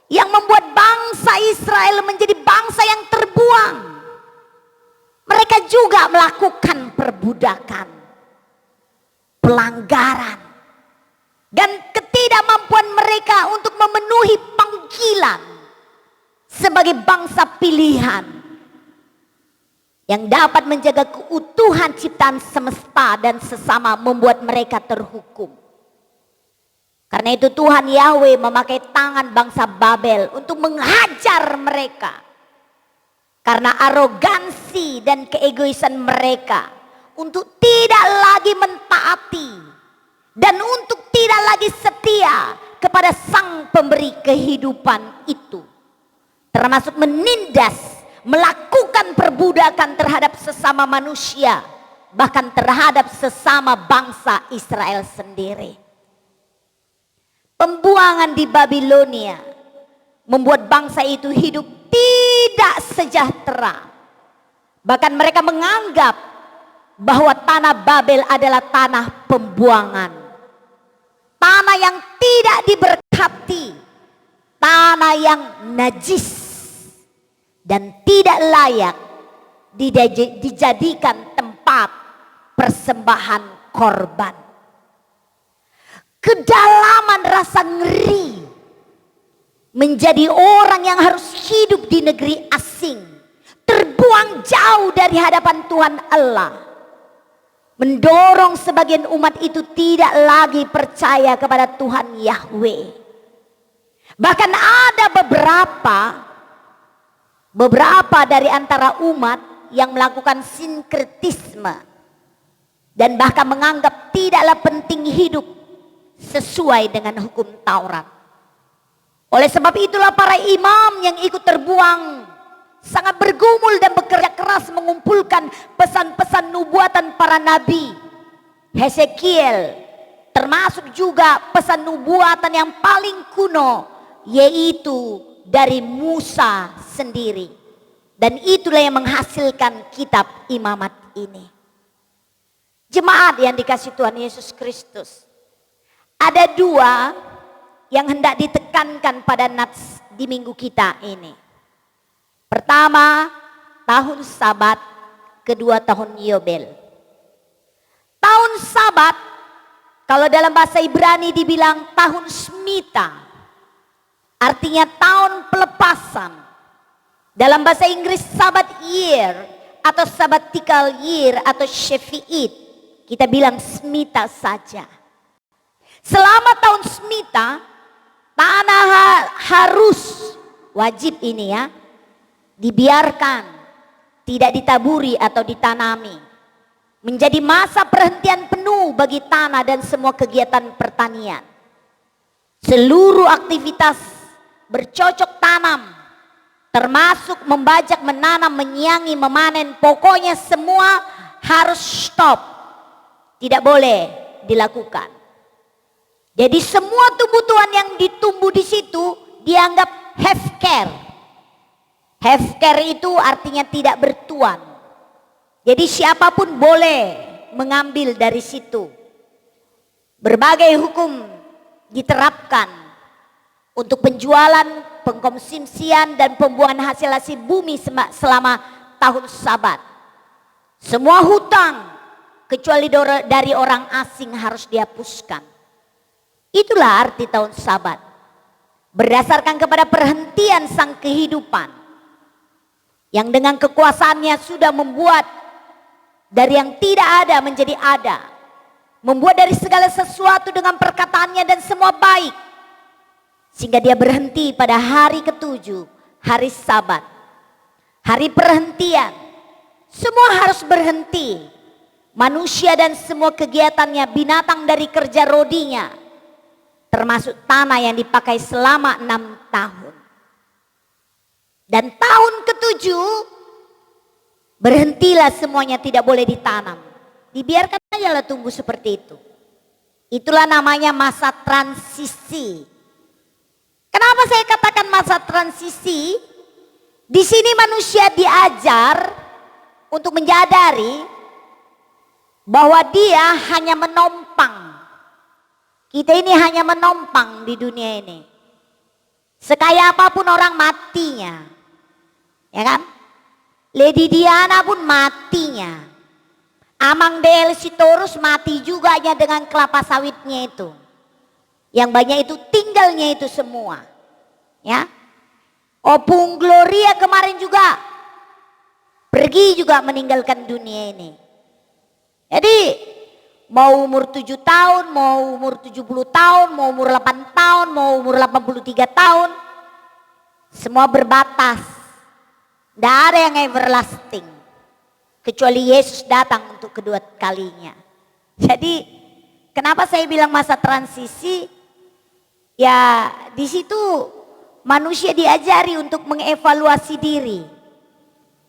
yang membuat bangsa Israel menjadi bangsa yang terbuang. Mereka juga melakukan perbudakan, pelanggaran, dan ketidakmampuan mereka untuk memenuhi panggilan sebagai bangsa pilihan yang dapat menjaga keutuhan ciptaan semesta dan sesama, membuat mereka terhukum. Karena itu Tuhan Yahweh memakai tangan bangsa Babel untuk menghajar mereka. Karena arogansi dan keegoisan mereka untuk tidak lagi mentaati dan untuk tidak lagi setia kepada Sang Pemberi kehidupan itu. Termasuk menindas, melakukan perbudakan terhadap sesama manusia, bahkan terhadap sesama bangsa Israel sendiri. Pembuangan di Babilonia membuat bangsa itu hidup tidak sejahtera. Bahkan mereka menganggap bahwa tanah Babel adalah tanah pembuangan, tanah yang tidak diberkati, tanah yang najis dan tidak layak dijadikan tempat persembahan korban. Kedalaman rasa ngeri menjadi orang yang harus hidup di negeri asing, terbuang jauh dari hadapan Tuhan Allah, mendorong sebagian umat itu tidak lagi percaya kepada Tuhan Yahweh. Bahkan ada beberapa dari antara umat yang melakukan sinkretisme dan bahkan menganggap tidaklah penting hidup sesuai dengan hukum Taurat. Oleh sebab itulah para imam yang ikut terbuang sangat bergumul dan bekerja keras mengumpulkan pesan-pesan nubuatan para nabi Hesekiel, termasuk juga pesan nubuatan yang paling kuno, yaitu dari Musa sendiri. Dan itulah yang menghasilkan kitab imamat ini. Jemaat yang dikasihi Tuhan Yesus Kristus, ada dua yang hendak ditekankan pada nats di minggu kita ini. Pertama, tahun Sabat. Kedua, tahun Yobel. Tahun Sabat, kalau dalam bahasa Ibrani dibilang tahun Shmita, artinya tahun pelepasan. Dalam bahasa Inggris Sabbath year atau sabbatical year atau Shefi'it, kita bilang Shmita saja. Selama tahun Shmita, tanah harus, wajib ini ya, dibiarkan, tidak ditaburi atau ditanami. Menjadi masa perhentian penuh bagi tanah dan semua kegiatan pertanian. Seluruh aktivitas bercocok tanam, termasuk membajak, menanam, menyiangi, memanen, pokoknya semua harus stop. Tidak boleh dilakukan. Jadi semua tumbuhan yang ditumbuh di situ dianggap hefker. Hefker itu artinya tidak bertuan. Jadi siapapun boleh mengambil dari situ. Berbagai hukum diterapkan untuk penjualan, pengkonsumsian dan pembuangan hasil bumi selama tahun Sabat. Semua hutang kecuali dari orang asing harus dihapuskan. Itulah arti tahun Sabat. Berdasarkan kepada perhentian sang kehidupan yang dengan kekuasaannya sudah membuat dari yang tidak ada menjadi ada, membuat dari segala sesuatu dengan perkataannya dan semua baik, sehingga dia berhenti pada hari ketujuh, hari Sabat, hari perhentian. Semua harus berhenti, manusia dan semua kegiatannya, binatang dari kerja rodinya, termasuk tanah yang dipakai selama 6 tahun. Dan tahun ketujuh berhentilah semuanya, tidak boleh ditanam. Dibiarkan aja lah tumbuh seperti itu. Itulah namanya masa transisi. Kenapa saya katakan masa transisi? Di sini manusia diajar untuk menyadari bahwa dia hanya menompang. Kita ini hanya menompang di dunia ini. Sekaya apapun orang matinya. Ya kan? Lady Diana pun matinya. Amang Del Sitorus mati juga hanya dengan kelapa sawitnya itu. Yang banyak itu tinggalnya itu semua. Ya. Opung Gloria kemarin juga pergi juga meninggalkan dunia ini. Jadi mau umur 7 tahun, mau umur 70 tahun, mau umur 8 tahun, mau umur 83 tahun. Semua berbatas. Tidak ada yang everlasting. Kecuali Yesus datang untuk kedua kalinya. Jadi kenapa saya bilang masa transisi? Ya di situ manusia diajari untuk mengevaluasi diri.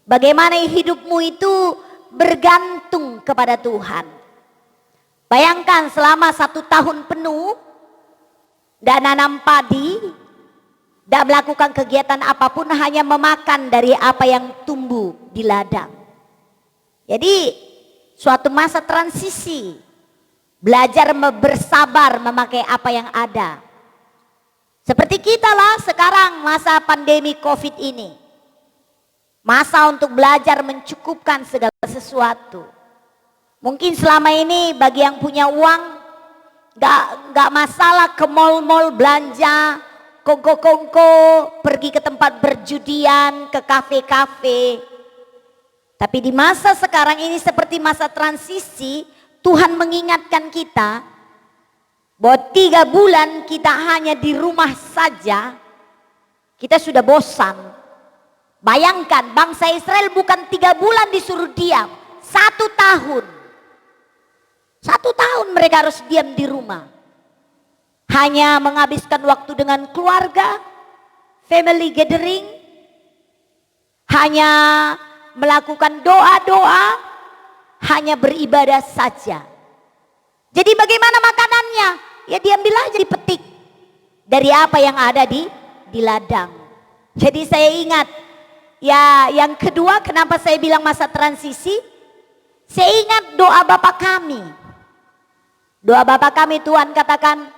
Bagaimana hidupmu itu bergantung kepada Tuhan. Bayangkan selama 1 tahun penuh tidak nanam padi, tidak melakukan kegiatan apapun, hanya memakan dari apa yang tumbuh di ladang. Jadi suatu masa transisi, belajar bersabar memakai apa yang ada. Seperti kita lah sekarang masa pandemi COVID ini. Masa untuk belajar mencukupkan segala sesuatu. Mungkin selama ini bagi yang punya uang gak masalah ke mall-mall belanja, kongko-kongko, pergi ke tempat berjudian, ke kafe-kafe. Tapi di masa sekarang ini seperti masa transisi, Tuhan mengingatkan kita bahwa 3 bulan kita hanya di rumah saja, kita sudah bosan. Bayangkan bangsa Israel bukan 3 bulan disuruh diam, 1 tahun. 1 tahun mereka harus diam di rumah. Hanya menghabiskan waktu dengan keluarga, family gathering, hanya melakukan doa-doa, hanya beribadah saja. Jadi bagaimana makanannya? Ya diambil aja, dipetik dari apa yang ada di ladang. Jadi saya ingat, ya yang kedua kenapa saya bilang masa transisi? Saya ingat doa Bapa kami. Doa Bapa kami, Tuhan katakan,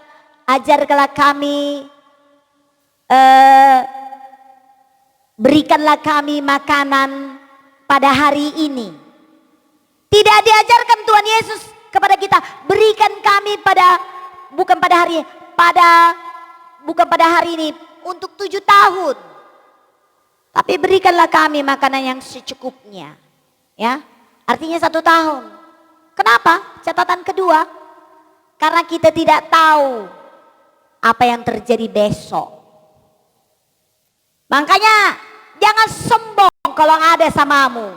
ajarkanlah kami, berikanlah kami makanan pada hari ini. Tidak diajarkan Tuhan Yesus kepada kita, berikan kami bukan pada hari ini untuk 7 tahun. Tapi berikanlah kami makanan yang secukupnya. Ya, artinya 1 tahun. Kenapa? Catatan kedua, karena kita tidak tahu apa yang terjadi besok. Makanya jangan sombong kalau ada samamu,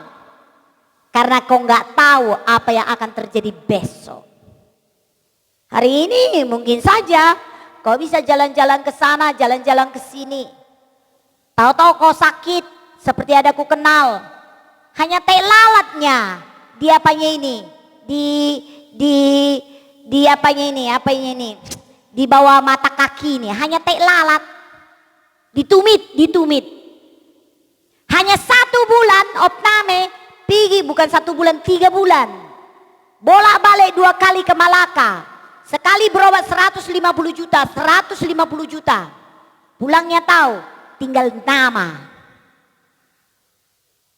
karena kau nggak tahu apa yang akan terjadi besok. Hari ini mungkin saja kau bisa jalan-jalan ke sana, jalan-jalan ke sini. Tahu-tahu kau sakit seperti ada ku kenal. Hanya teh lalatnya di apanya ini, di apanya ini, di bawah mata kaki ini, hanya teh lalat. Ditumit. Hanya 1 bulan opname, pergi bukan 1 bulan, 3 bulan. Bolak-balik 2 kali ke Malaka. Sekali berobat 150 juta. Pulangnya tahu, tinggal nama.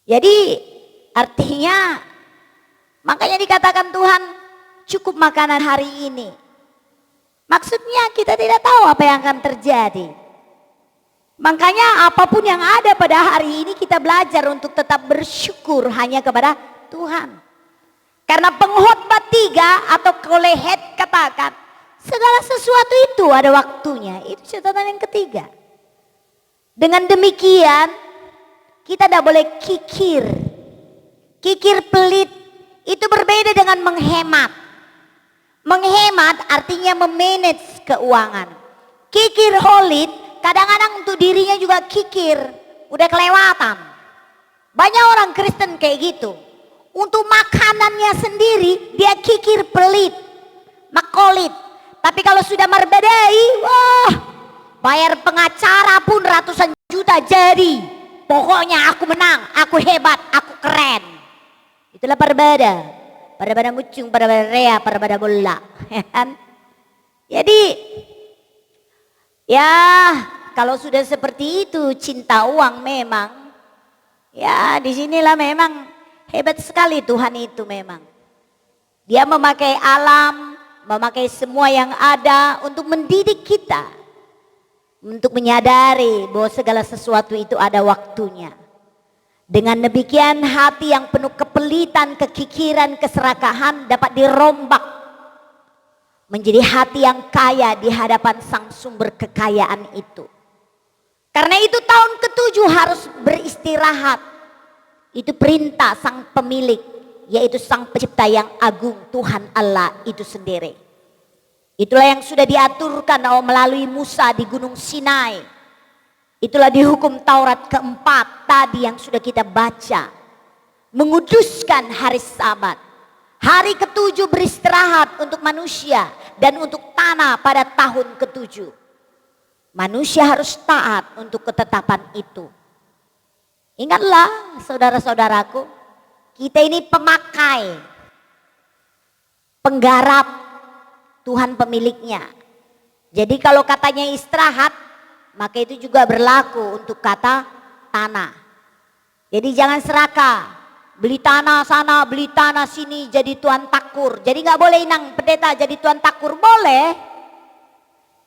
Jadi artinya, makanya dikatakan Tuhan cukup makanan hari ini. Maksudnya kita tidak tahu apa yang akan terjadi. Makanya apapun yang ada pada hari ini kita belajar untuk tetap bersyukur hanya kepada Tuhan. Karena pengkhotbah 3 atau Kolehet katakan segala sesuatu itu ada waktunya. Itu catatan yang ketiga. Dengan demikian kita tidak boleh kikir. Kikir pelit itu berbeda dengan menghemat. Menghemat artinya memanage keuangan. Kikir holit kadang-kadang untuk dirinya juga kikir, udah kelewatan. Banyak orang Kristen kayak gitu. Untuk makanannya sendiri dia kikir pelit, makolit. Tapi kalau sudah merbadai, wah, bayar pengacara pun ratusan juta jadi. Pokoknya aku menang, aku hebat, aku keren. Itulah perbeda. Perbeda mucung, perbeda rea, perbeda bola. Jadi, ya kalau sudah seperti itu cinta uang memang, ya disinilah memang hebat sekali Tuhan itu memang. Dia memakai alam, memakai semua yang ada untuk mendidik kita, untuk menyadari bahwa segala sesuatu itu ada waktunya. Dengan demikian hati yang penuh kepelitan, kekikiran, keserakahan dapat dirombak menjadi hati yang kaya di hadapan sang sumber kekayaan itu. Karena itu tahun ke-7 harus beristirahat. Itu perintah sang pemilik, yaitu sang pencipta yang agung, Tuhan Allah itu sendiri. Itulah yang sudah diaturkan melalui Musa di Gunung Sinai. Itulah di hukum Taurat keempat tadi yang sudah kita baca. Menguduskan hari Sabat. Hari ke-7 beristirahat untuk manusia dan untuk tanah pada tahun ke-7. Manusia harus taat untuk ketetapan itu. Ingatlah saudara-saudaraku, kita ini pemakai, penggarap Tuhan pemiliknya. Jadi kalau katanya istirahat, maka itu juga berlaku untuk kata tanah. Jadi jangan serakah, beli tanah sana, beli tanah sini jadi tuan takur. Jadi nggak boleh inang pendeta jadi tuan takur, boleh.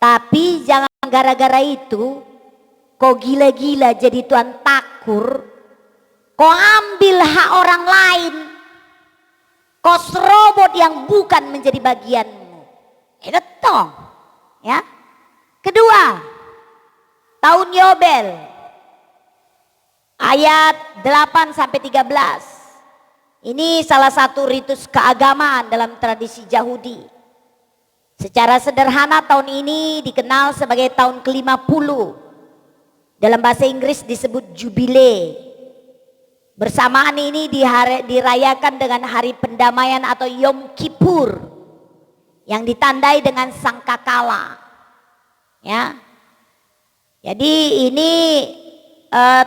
Tapi jangan gara-gara itu kau gila-gila jadi tuan takur, kau ambil hak orang lain, kau serobot yang bukan menjadi bagianmu. Itu toh, ya. Kedua, tahun Yobel ayat 8 sampai 13. Ini salah satu ritus keagamaan dalam tradisi Yahudi. Secara sederhana tahun ini dikenal sebagai tahun ke-50. Dalam bahasa Inggris disebut Jubile. Bersamaan ini dirayakan dengan hari pendamaian atau Yom Kippur yang ditandai dengan sangkakala. Ya. Jadi ini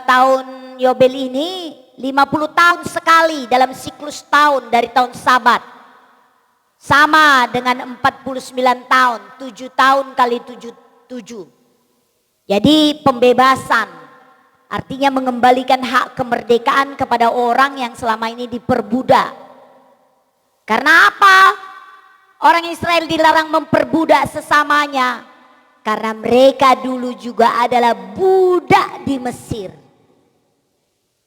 tahun Yobel ini 50 tahun sekali dalam siklus tahun dari tahun Sabat. Sama dengan 49 tahun, 7 tahun kali 7. Jadi pembebasan, artinya mengembalikan hak kemerdekaan kepada orang yang selama ini diperbudak. Karena apa? Orang Israel dilarang memperbudak sesamanya. Karena mereka dulu juga adalah budak di Mesir.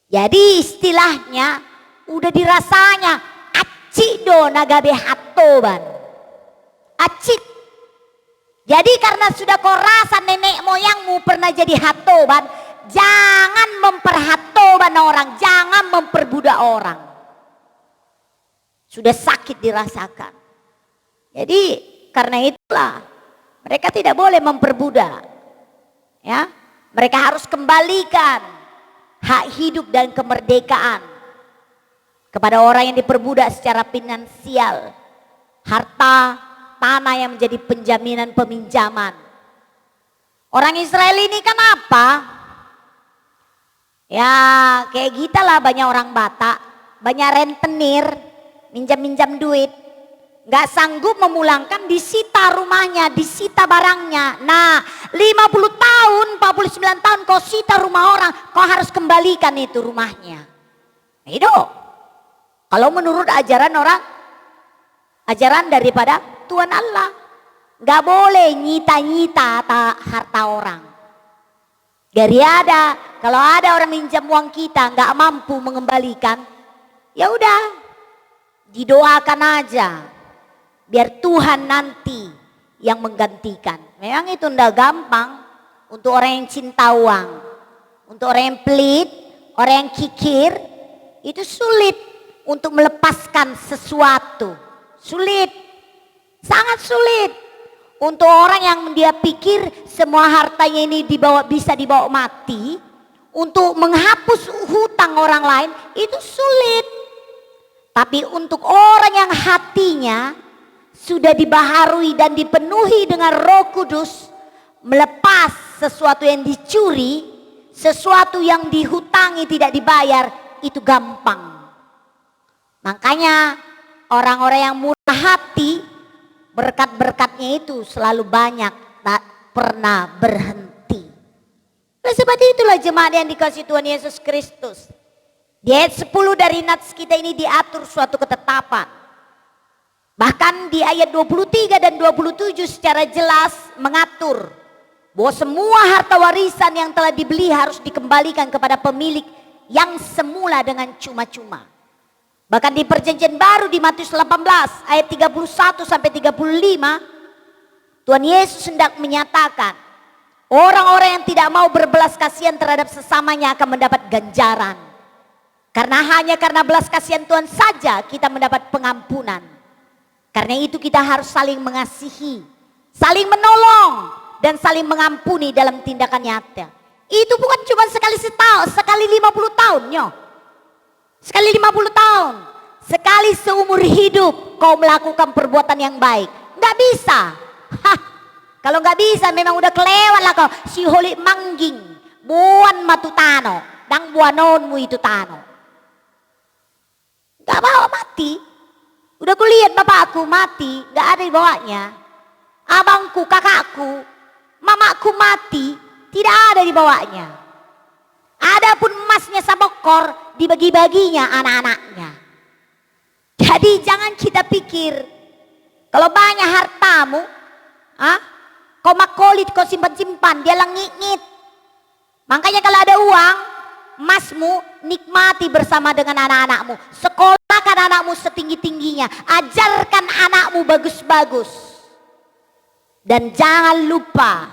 Jadi istilahnya udah dirasanya acido nagabe hatoban. Acik. Jadi karena sudah kau rasa nenek moyangmu pernah jadi hatoban, jangan memperhatoban orang, jangan memperbudak orang. Sudah sakit dirasakan. Jadi karena itulah mereka tidak boleh memperbudak. Ya, mereka harus kembalikan hak hidup dan kemerdekaan kepada orang yang diperbudak secara finansial, harta, tanah yang menjadi penjaminan peminjaman. Orang Israel ini kan apa? Ya kayak kita lah, banyak orang Batak, banyak rentenir, minjam-minjam duit, nggak sanggup memulangkan, disita rumahnya, disita barangnya. Nah 50 tahun, 49 tahun kau sita rumah orang, kau harus kembalikan itu rumahnya. Itu kalau menurut ajaran orang, ajaran daripada Tuhan Allah, nggak boleh nyita-nyita harta orang. Dari ada, kalau ada orang minjam uang kita nggak mampu mengembalikan, ya udah didoakan aja, biar Tuhan nanti yang menggantikan. Memang itu ndak gampang untuk orang yang cinta uang, untuk orang yang pelit, orang yang kikir, itu sulit untuk melepaskan sesuatu, sulit. Sangat sulit. Untuk orang yang dia pikir semua hartanya ini bisa dibawa mati, untuk menghapus hutang orang lain itu sulit. Tapi untuk orang yang hatinya sudah dibaharui dan dipenuhi dengan Roh Kudus, melepas sesuatu yang dicuri, sesuatu yang dihutangi tidak dibayar, itu gampang. Makanya orang-orang yang murah hati, berkat-berkatnya itu selalu banyak, tak pernah berhenti. Oleh sebab itulah jemaat yang dikasihi Tuhan Yesus Kristus, di ayat 10 dari nats kita ini diatur suatu ketetapan. Bahkan di ayat 23 dan 27 secara jelas mengatur bahwa semua harta warisan yang telah dibeli harus dikembalikan kepada pemilik yang semula dengan cuma-cuma. Bahkan di perjanjian baru di Matius 18 ayat 31 sampai 35, Tuhan Yesus hendak menyatakan orang-orang yang tidak mau berbelas kasihan terhadap sesamanya akan mendapat ganjaran. Karena hanya karena belas kasihan Tuhan saja kita mendapat pengampunan. Karena itu kita harus saling mengasihi, saling menolong, dan saling mengampuni dalam tindakan nyata. Itu bukan cuma sekali setahun, sekali 50 tahun, sekali 50 tahun, sekali seumur hidup kau melakukan perbuatan yang baik. Nggak bisa. Kalau nggak bisa memang udah kelewat lah kau. Si holik mangging, buan matutano, dang buanonmu itu tano. Gak bawa mati. Udah kulihat bapakku mati, gak ada di bawahnya. Abangku, kakakku, mamaku mati, tidak ada di bawahnya. Adapun emasnya sabokor, dibagi-baginya anak-anaknya. Jadi jangan kita pikir kalau banyak hartamu, kau makolit, kau simpan-simpan, dia langit-ngit. Makanya kalau ada uang, emasmu nikmati bersama dengan anak-anakmu. Sekolahkan anakmu setinggi-tingginya. Ajarkan anakmu bagus-bagus. Dan jangan lupa,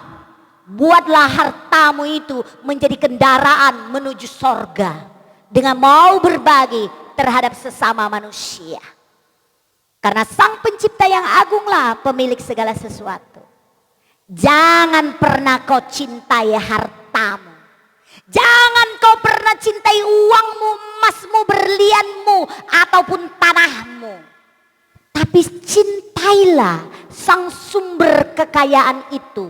buatlah hartamu itu menjadi kendaraan menuju sorga. Dengan mau berbagi terhadap sesama manusia. Karena Sang Pencipta yang agunglah pemilik segala sesuatu. Jangan pernah kau cintai hartamu. Jangan kau pernah cintai uangmu, emasmu, berlianmu, ataupun tanahmu. Tapi cintailah Sang sumber kekayaan itu.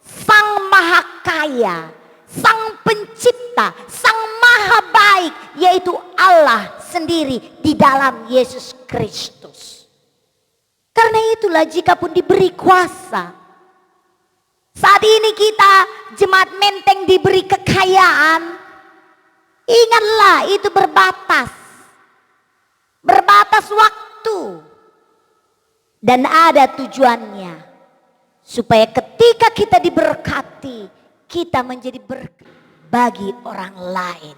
Sang Maha Kaya, Sang Pencipta, Sang Maha Baik, yaitu Allah sendiri di dalam Yesus Kristus. Karena itulah jikapun diberi kuasa, saat ini kita jemaat Menteng diberi kekayaan, ingatlah itu berbatas. Berbatas waktu. Dan ada tujuannya. Supaya ketika kita diberkati, kita menjadi berkat bagi orang lain.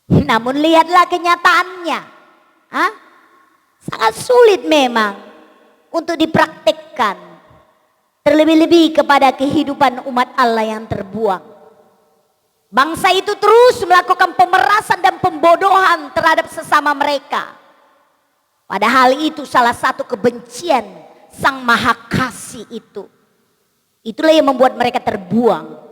Namun lihatlah kenyataannya. Sangat sulit memang untuk dipraktekkan. Terlebih-lebih kepada kehidupan umat Allah yang terbuang. Bangsa itu terus melakukan pemerasan dan pembodohan terhadap sesama mereka. Padahal itu salah satu kebencian Sang Maha Kasih itu. Itulah yang membuat mereka terbuang.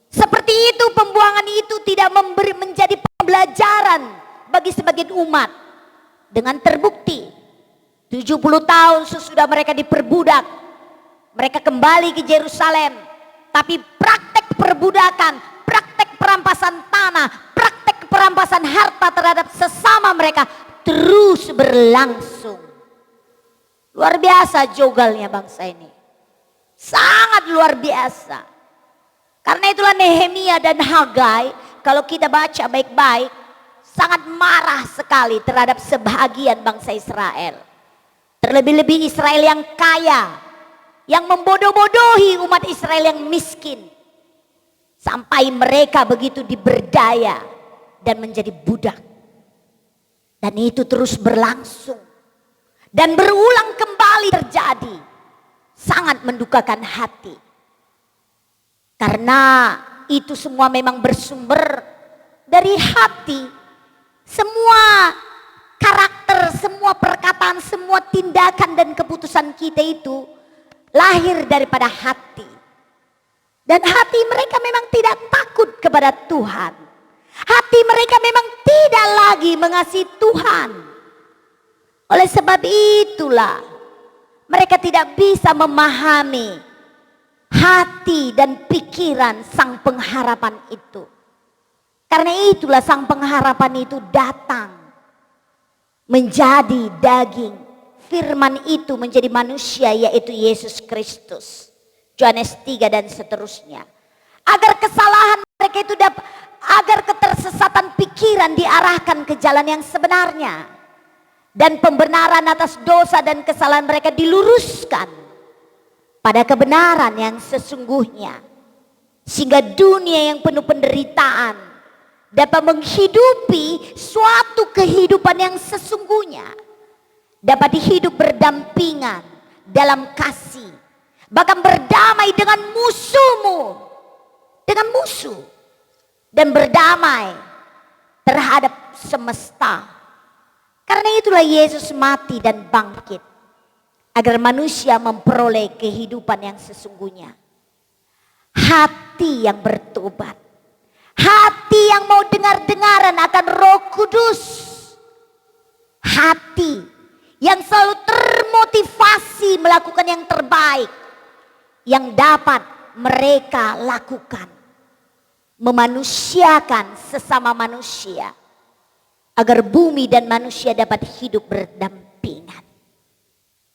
Seperti itu pembuangan itu tidak menjadi pembelajaran bagi sebagian umat. Dengan terbukti 70 tahun sesudah mereka diperbudak, mereka kembali ke Yerusalem, tapi praktek perbudakan, praktek perampasan tanah, praktek perampasan harta terhadap sesama mereka terus berlangsung. Luar biasa jogalnya bangsa ini. Sangat luar biasa. Karena itulah Nehemia dan Hagai, kalau kita baca baik-baik, sangat marah sekali terhadap sebahagian bangsa Israel. Terlebih-lebih Israel yang kaya, yang membodoh-bodohi umat Israel yang miskin. Sampai mereka begitu diberdaya dan menjadi budak. Dan itu terus berlangsung. Dan berulang kembali terjadi. Sangat mendukakan hati. Karena itu semua memang bersumber dari hati. Semua karakter, semua perkataan, semua tindakan dan keputusan kita itu lahir daripada hati. Dan hati mereka memang tidak takut kepada Tuhan. Hati mereka memang tidak lagi mengasihi Tuhan. Oleh sebab itulah Mereka tidak bisa memahami hati dan pikiran sang pengharapan itu. Karena itulah sang pengharapan itu datang menjadi daging. Firman itu menjadi manusia, yaitu Yesus Kristus. Yohanes 3 dan seterusnya. Agar kesalahan mereka itu agar ketersesatan pikiran diarahkan ke jalan yang sebenarnya. Dan pembenaran atas dosa dan kesalahan mereka diluruskan pada kebenaran yang sesungguhnya. Sehingga dunia yang penuh penderitaan dapat menghidupi suatu kehidupan yang sesungguhnya. Dapat hidup berdampingan dalam kasih. Bahkan berdamai dengan musuhmu. Dengan musuh. Dan berdamai terhadap semesta. Karena itulah Yesus mati dan bangkit. Agar manusia memperoleh kehidupan yang sesungguhnya. Hati yang bertobat. Hati yang mau dengar-dengaran akan Roh Kudus. Hati yang selalu termotivasi melakukan yang terbaik yang dapat mereka lakukan. Memanusiakan sesama manusia agar bumi dan manusia dapat hidup berdampingan.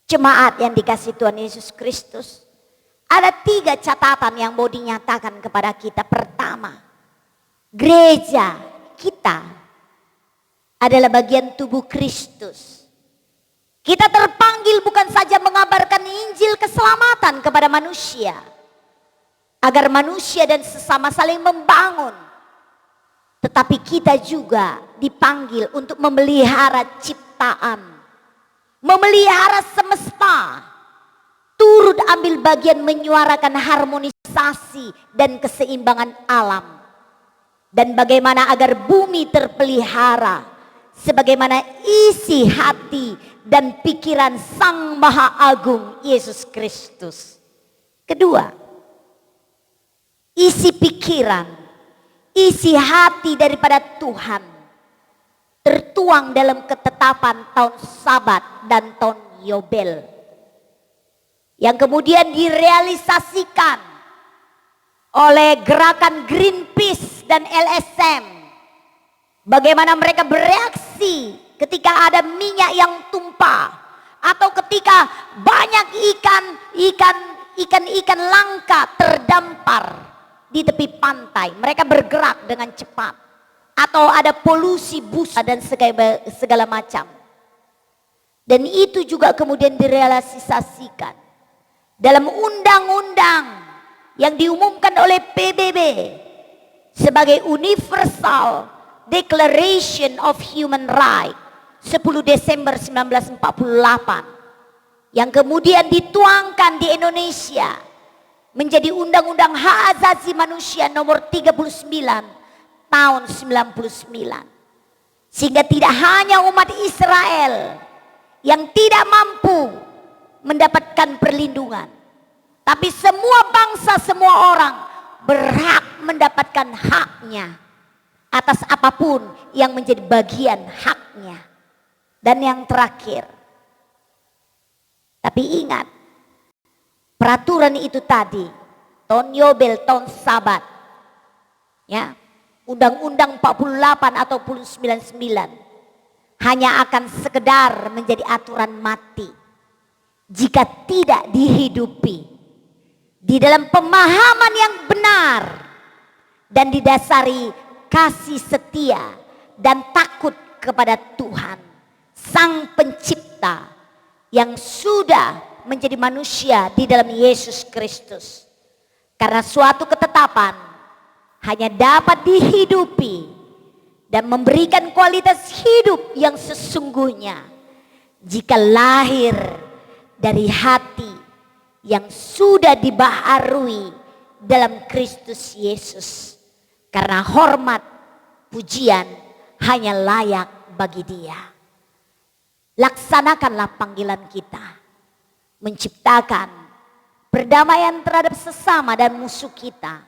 Jemaat yang dikasihi Tuhan Yesus Kristus, ada 3 catatan yang mau dinyatakan kepada kita. Pertama, gereja kita adalah bagian tubuh Kristus. Kita terpanggil bukan saja mengabarkan Injil keselamatan kepada manusia, agar manusia dan sesama saling membangun, tetapi kita juga dipanggil untuk memelihara ciptaan, memelihara semesta, turut ambil bagian menyuarakan harmonisasi dan keseimbangan alam, dan bagaimana agar bumi terpelihara sebagaimana isi hati dan pikiran Sang Maha Agung Yesus Kristus. Kedua, isi pikiran, isi hati daripada Tuhan tertuang dalam ketetapan tahun Sabat dan tahun Yobel, yang kemudian direalisasikan oleh gerakan Greenpeace dan LSM. Bagaimana mereka bereaksi ketika ada minyak yang tumpah, atau ketika banyak ikan langka terdampar di tepi pantai. Mereka bergerak dengan cepat, atau ada polusi busa dan segala macam. Dan itu juga kemudian direalisasikan dalam undang-undang yang diumumkan oleh PBB sebagai Universal Declaration of Human Rights 10 Desember 1948, yang kemudian dituangkan di Indonesia menjadi Undang-Undang Hak Asasi Manusia nomor 39 tahun 99. Sehingga tidak hanya umat Israel yang tidak mampu mendapatkan perlindungan, tapi semua bangsa, semua orang berhak mendapatkan haknya atas apapun yang menjadi bagian haknya. Dan yang terakhir, tapi ingat, peraturan itu tadi, tahun Yobel, tahun Sabat, ya, Undang-Undang 48 atau 99 hanya akan sekedar menjadi aturan mati jika tidak dihidupi di dalam pemahaman yang benar dan didasari kasih setia dan takut kepada Tuhan Sang Pencipta yang sudah menjadi manusia di dalam Yesus Kristus. Karena suatu ketetapan hanya dapat dihidupi dan memberikan kualitas hidup yang sesungguhnya jika lahir dari hati yang sudah dibaharui dalam Kristus Yesus. Karena hormat, pujian hanya layak bagi Dia. Laksanakanlah panggilan kita, menciptakan perdamaian terhadap sesama dan musuh kita,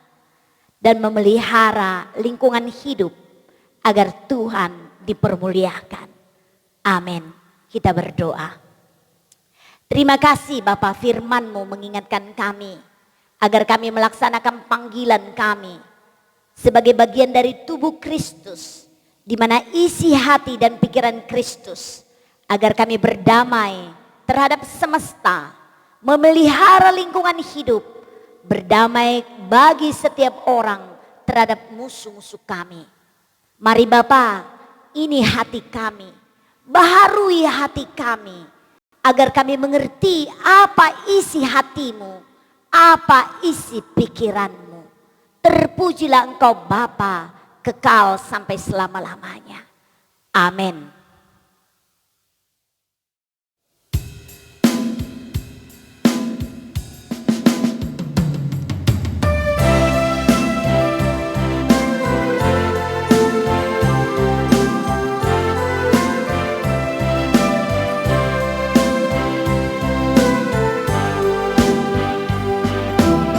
dan memelihara lingkungan hidup agar Tuhan dipermuliakan. Amin. Kita berdoa. Terima kasih Bapa, firman-Mu mengingatkan kami agar kami melaksanakan panggilan kami sebagai bagian dari tubuh Kristus, di mana isi hati dan pikiran Kristus, agar kami berdamai terhadap semesta, memelihara lingkungan hidup, berdamai bagi setiap orang terhadap musuh-musuh kami. Mari Bapa, ini hati kami, baharui hati kami, agar kami mengerti apa isi hati-Mu, apa isi pikiran-Mu. Terpujilah Engkau Bapa, kekal sampai selama-lamanya. Amin.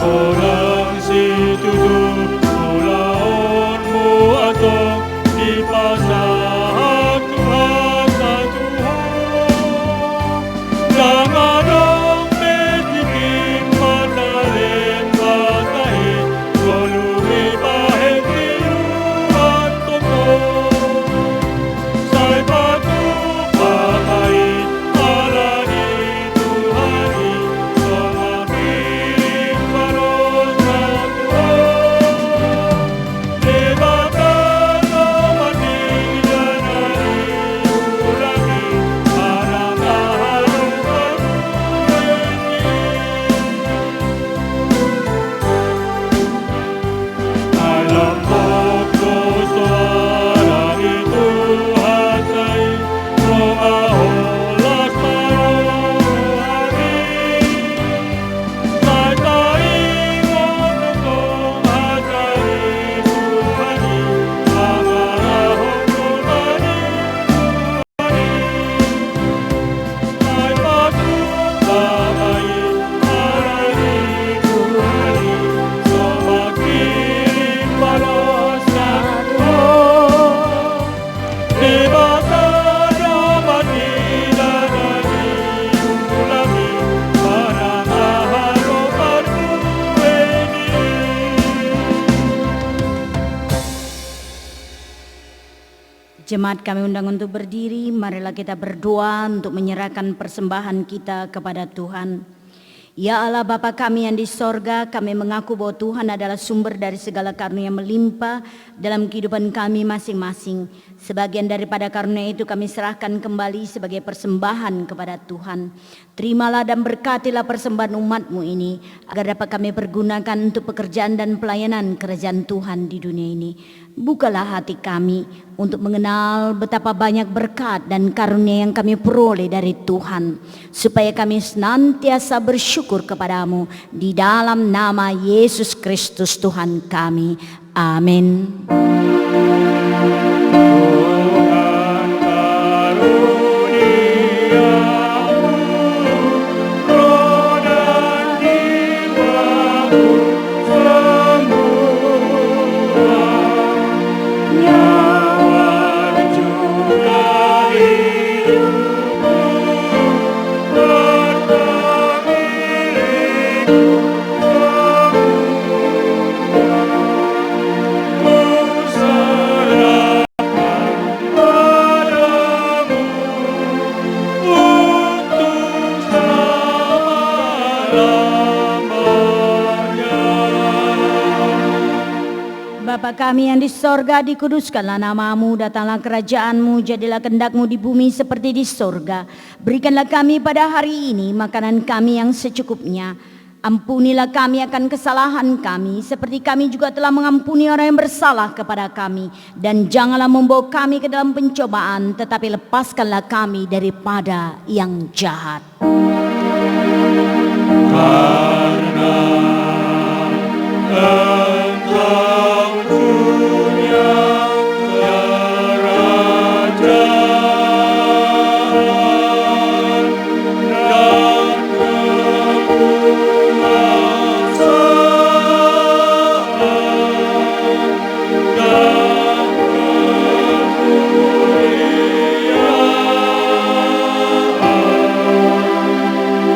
Orang situ mulaonmu atau di pasar Tuhan satu jangan dong bikin mandalin batai golumi bahen tiuan toko sai patu pakai alani Tuhani semakin baros satu debatan mati janari ulangi para tahan alam pokok suara itu hatai mengaholas marohani satai menukung hatari Tuhani amarahon nurani sai patu bagai alani Tuhani semakin baros satu debatan mati janari ulangi para tahan parkueni. Jemaat kami undang untuk berdiri, marilah kita berdoa untuk menyerahkan persembahan kita kepada Tuhan. Ya Allah Bapa kami yang di sorga, kami mengaku bahwa Tuhan adalah sumber dari segala karunia melimpah dalam kehidupan kami masing-masing. Sebagian daripada karunia itu kami serahkan kembali sebagai persembahan kepada Tuhan. Terimalah dan berkatilah persembahan umat-Mu ini, agar dapat kami pergunakan untuk pekerjaan dan pelayanan kerajaan Tuhan di dunia ini. Bukalah hati kami untuk mengenal betapa banyak berkat dan karunia yang kami peroleh dari Tuhan, supaya kami senantiasa bersyukur kepadamu di dalam nama Yesus Kristus Tuhan kami. Amin. Tuhan karuniamu, roh dan jiwaku semua, nyawa juga hidupku, berpemilikku semua. Bapa kami yang di sorga, dikuduskanlah namamu, datanglah kerajaanmu, jadilah kehendak-Mu di bumi seperti di sorga. Berikanlah kami pada hari ini makanan kami yang secukupnya. Ampunilah kami akan kesalahan kami, seperti kami juga telah mengampuni orang yang bersalah kepada kami. Dan janganlah membawa kami ke dalam pencobaan, tetapi lepaskanlah kami daripada yang jahat. Karena Engkau punya kerajaan dan kekuasaan dan kemuliaan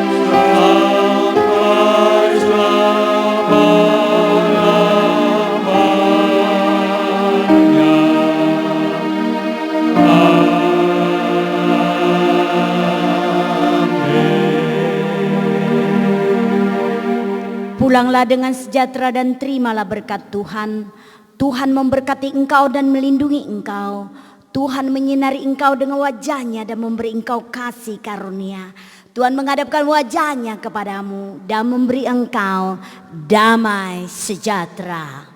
pulanglah dengan sejahtera dan terimalah berkat Tuhan. Tuhan memberkati engkau dan melindungi engkau. Tuhan menyinari engkau dengan wajahnya dan memberi engkau kasih karunia. Tuhan menghadapkan wajahnya kepadamu dan memberi engkau damai sejahtera.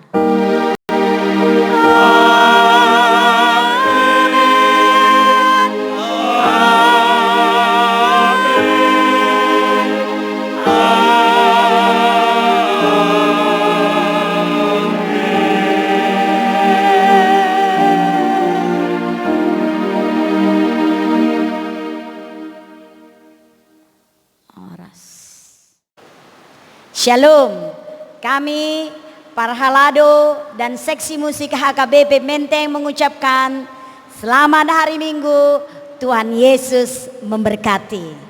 Shalom, kami para halado dan seksi musik HKBP Menteng mengucapkan selamat hari Minggu, Tuhan Yesus memberkati.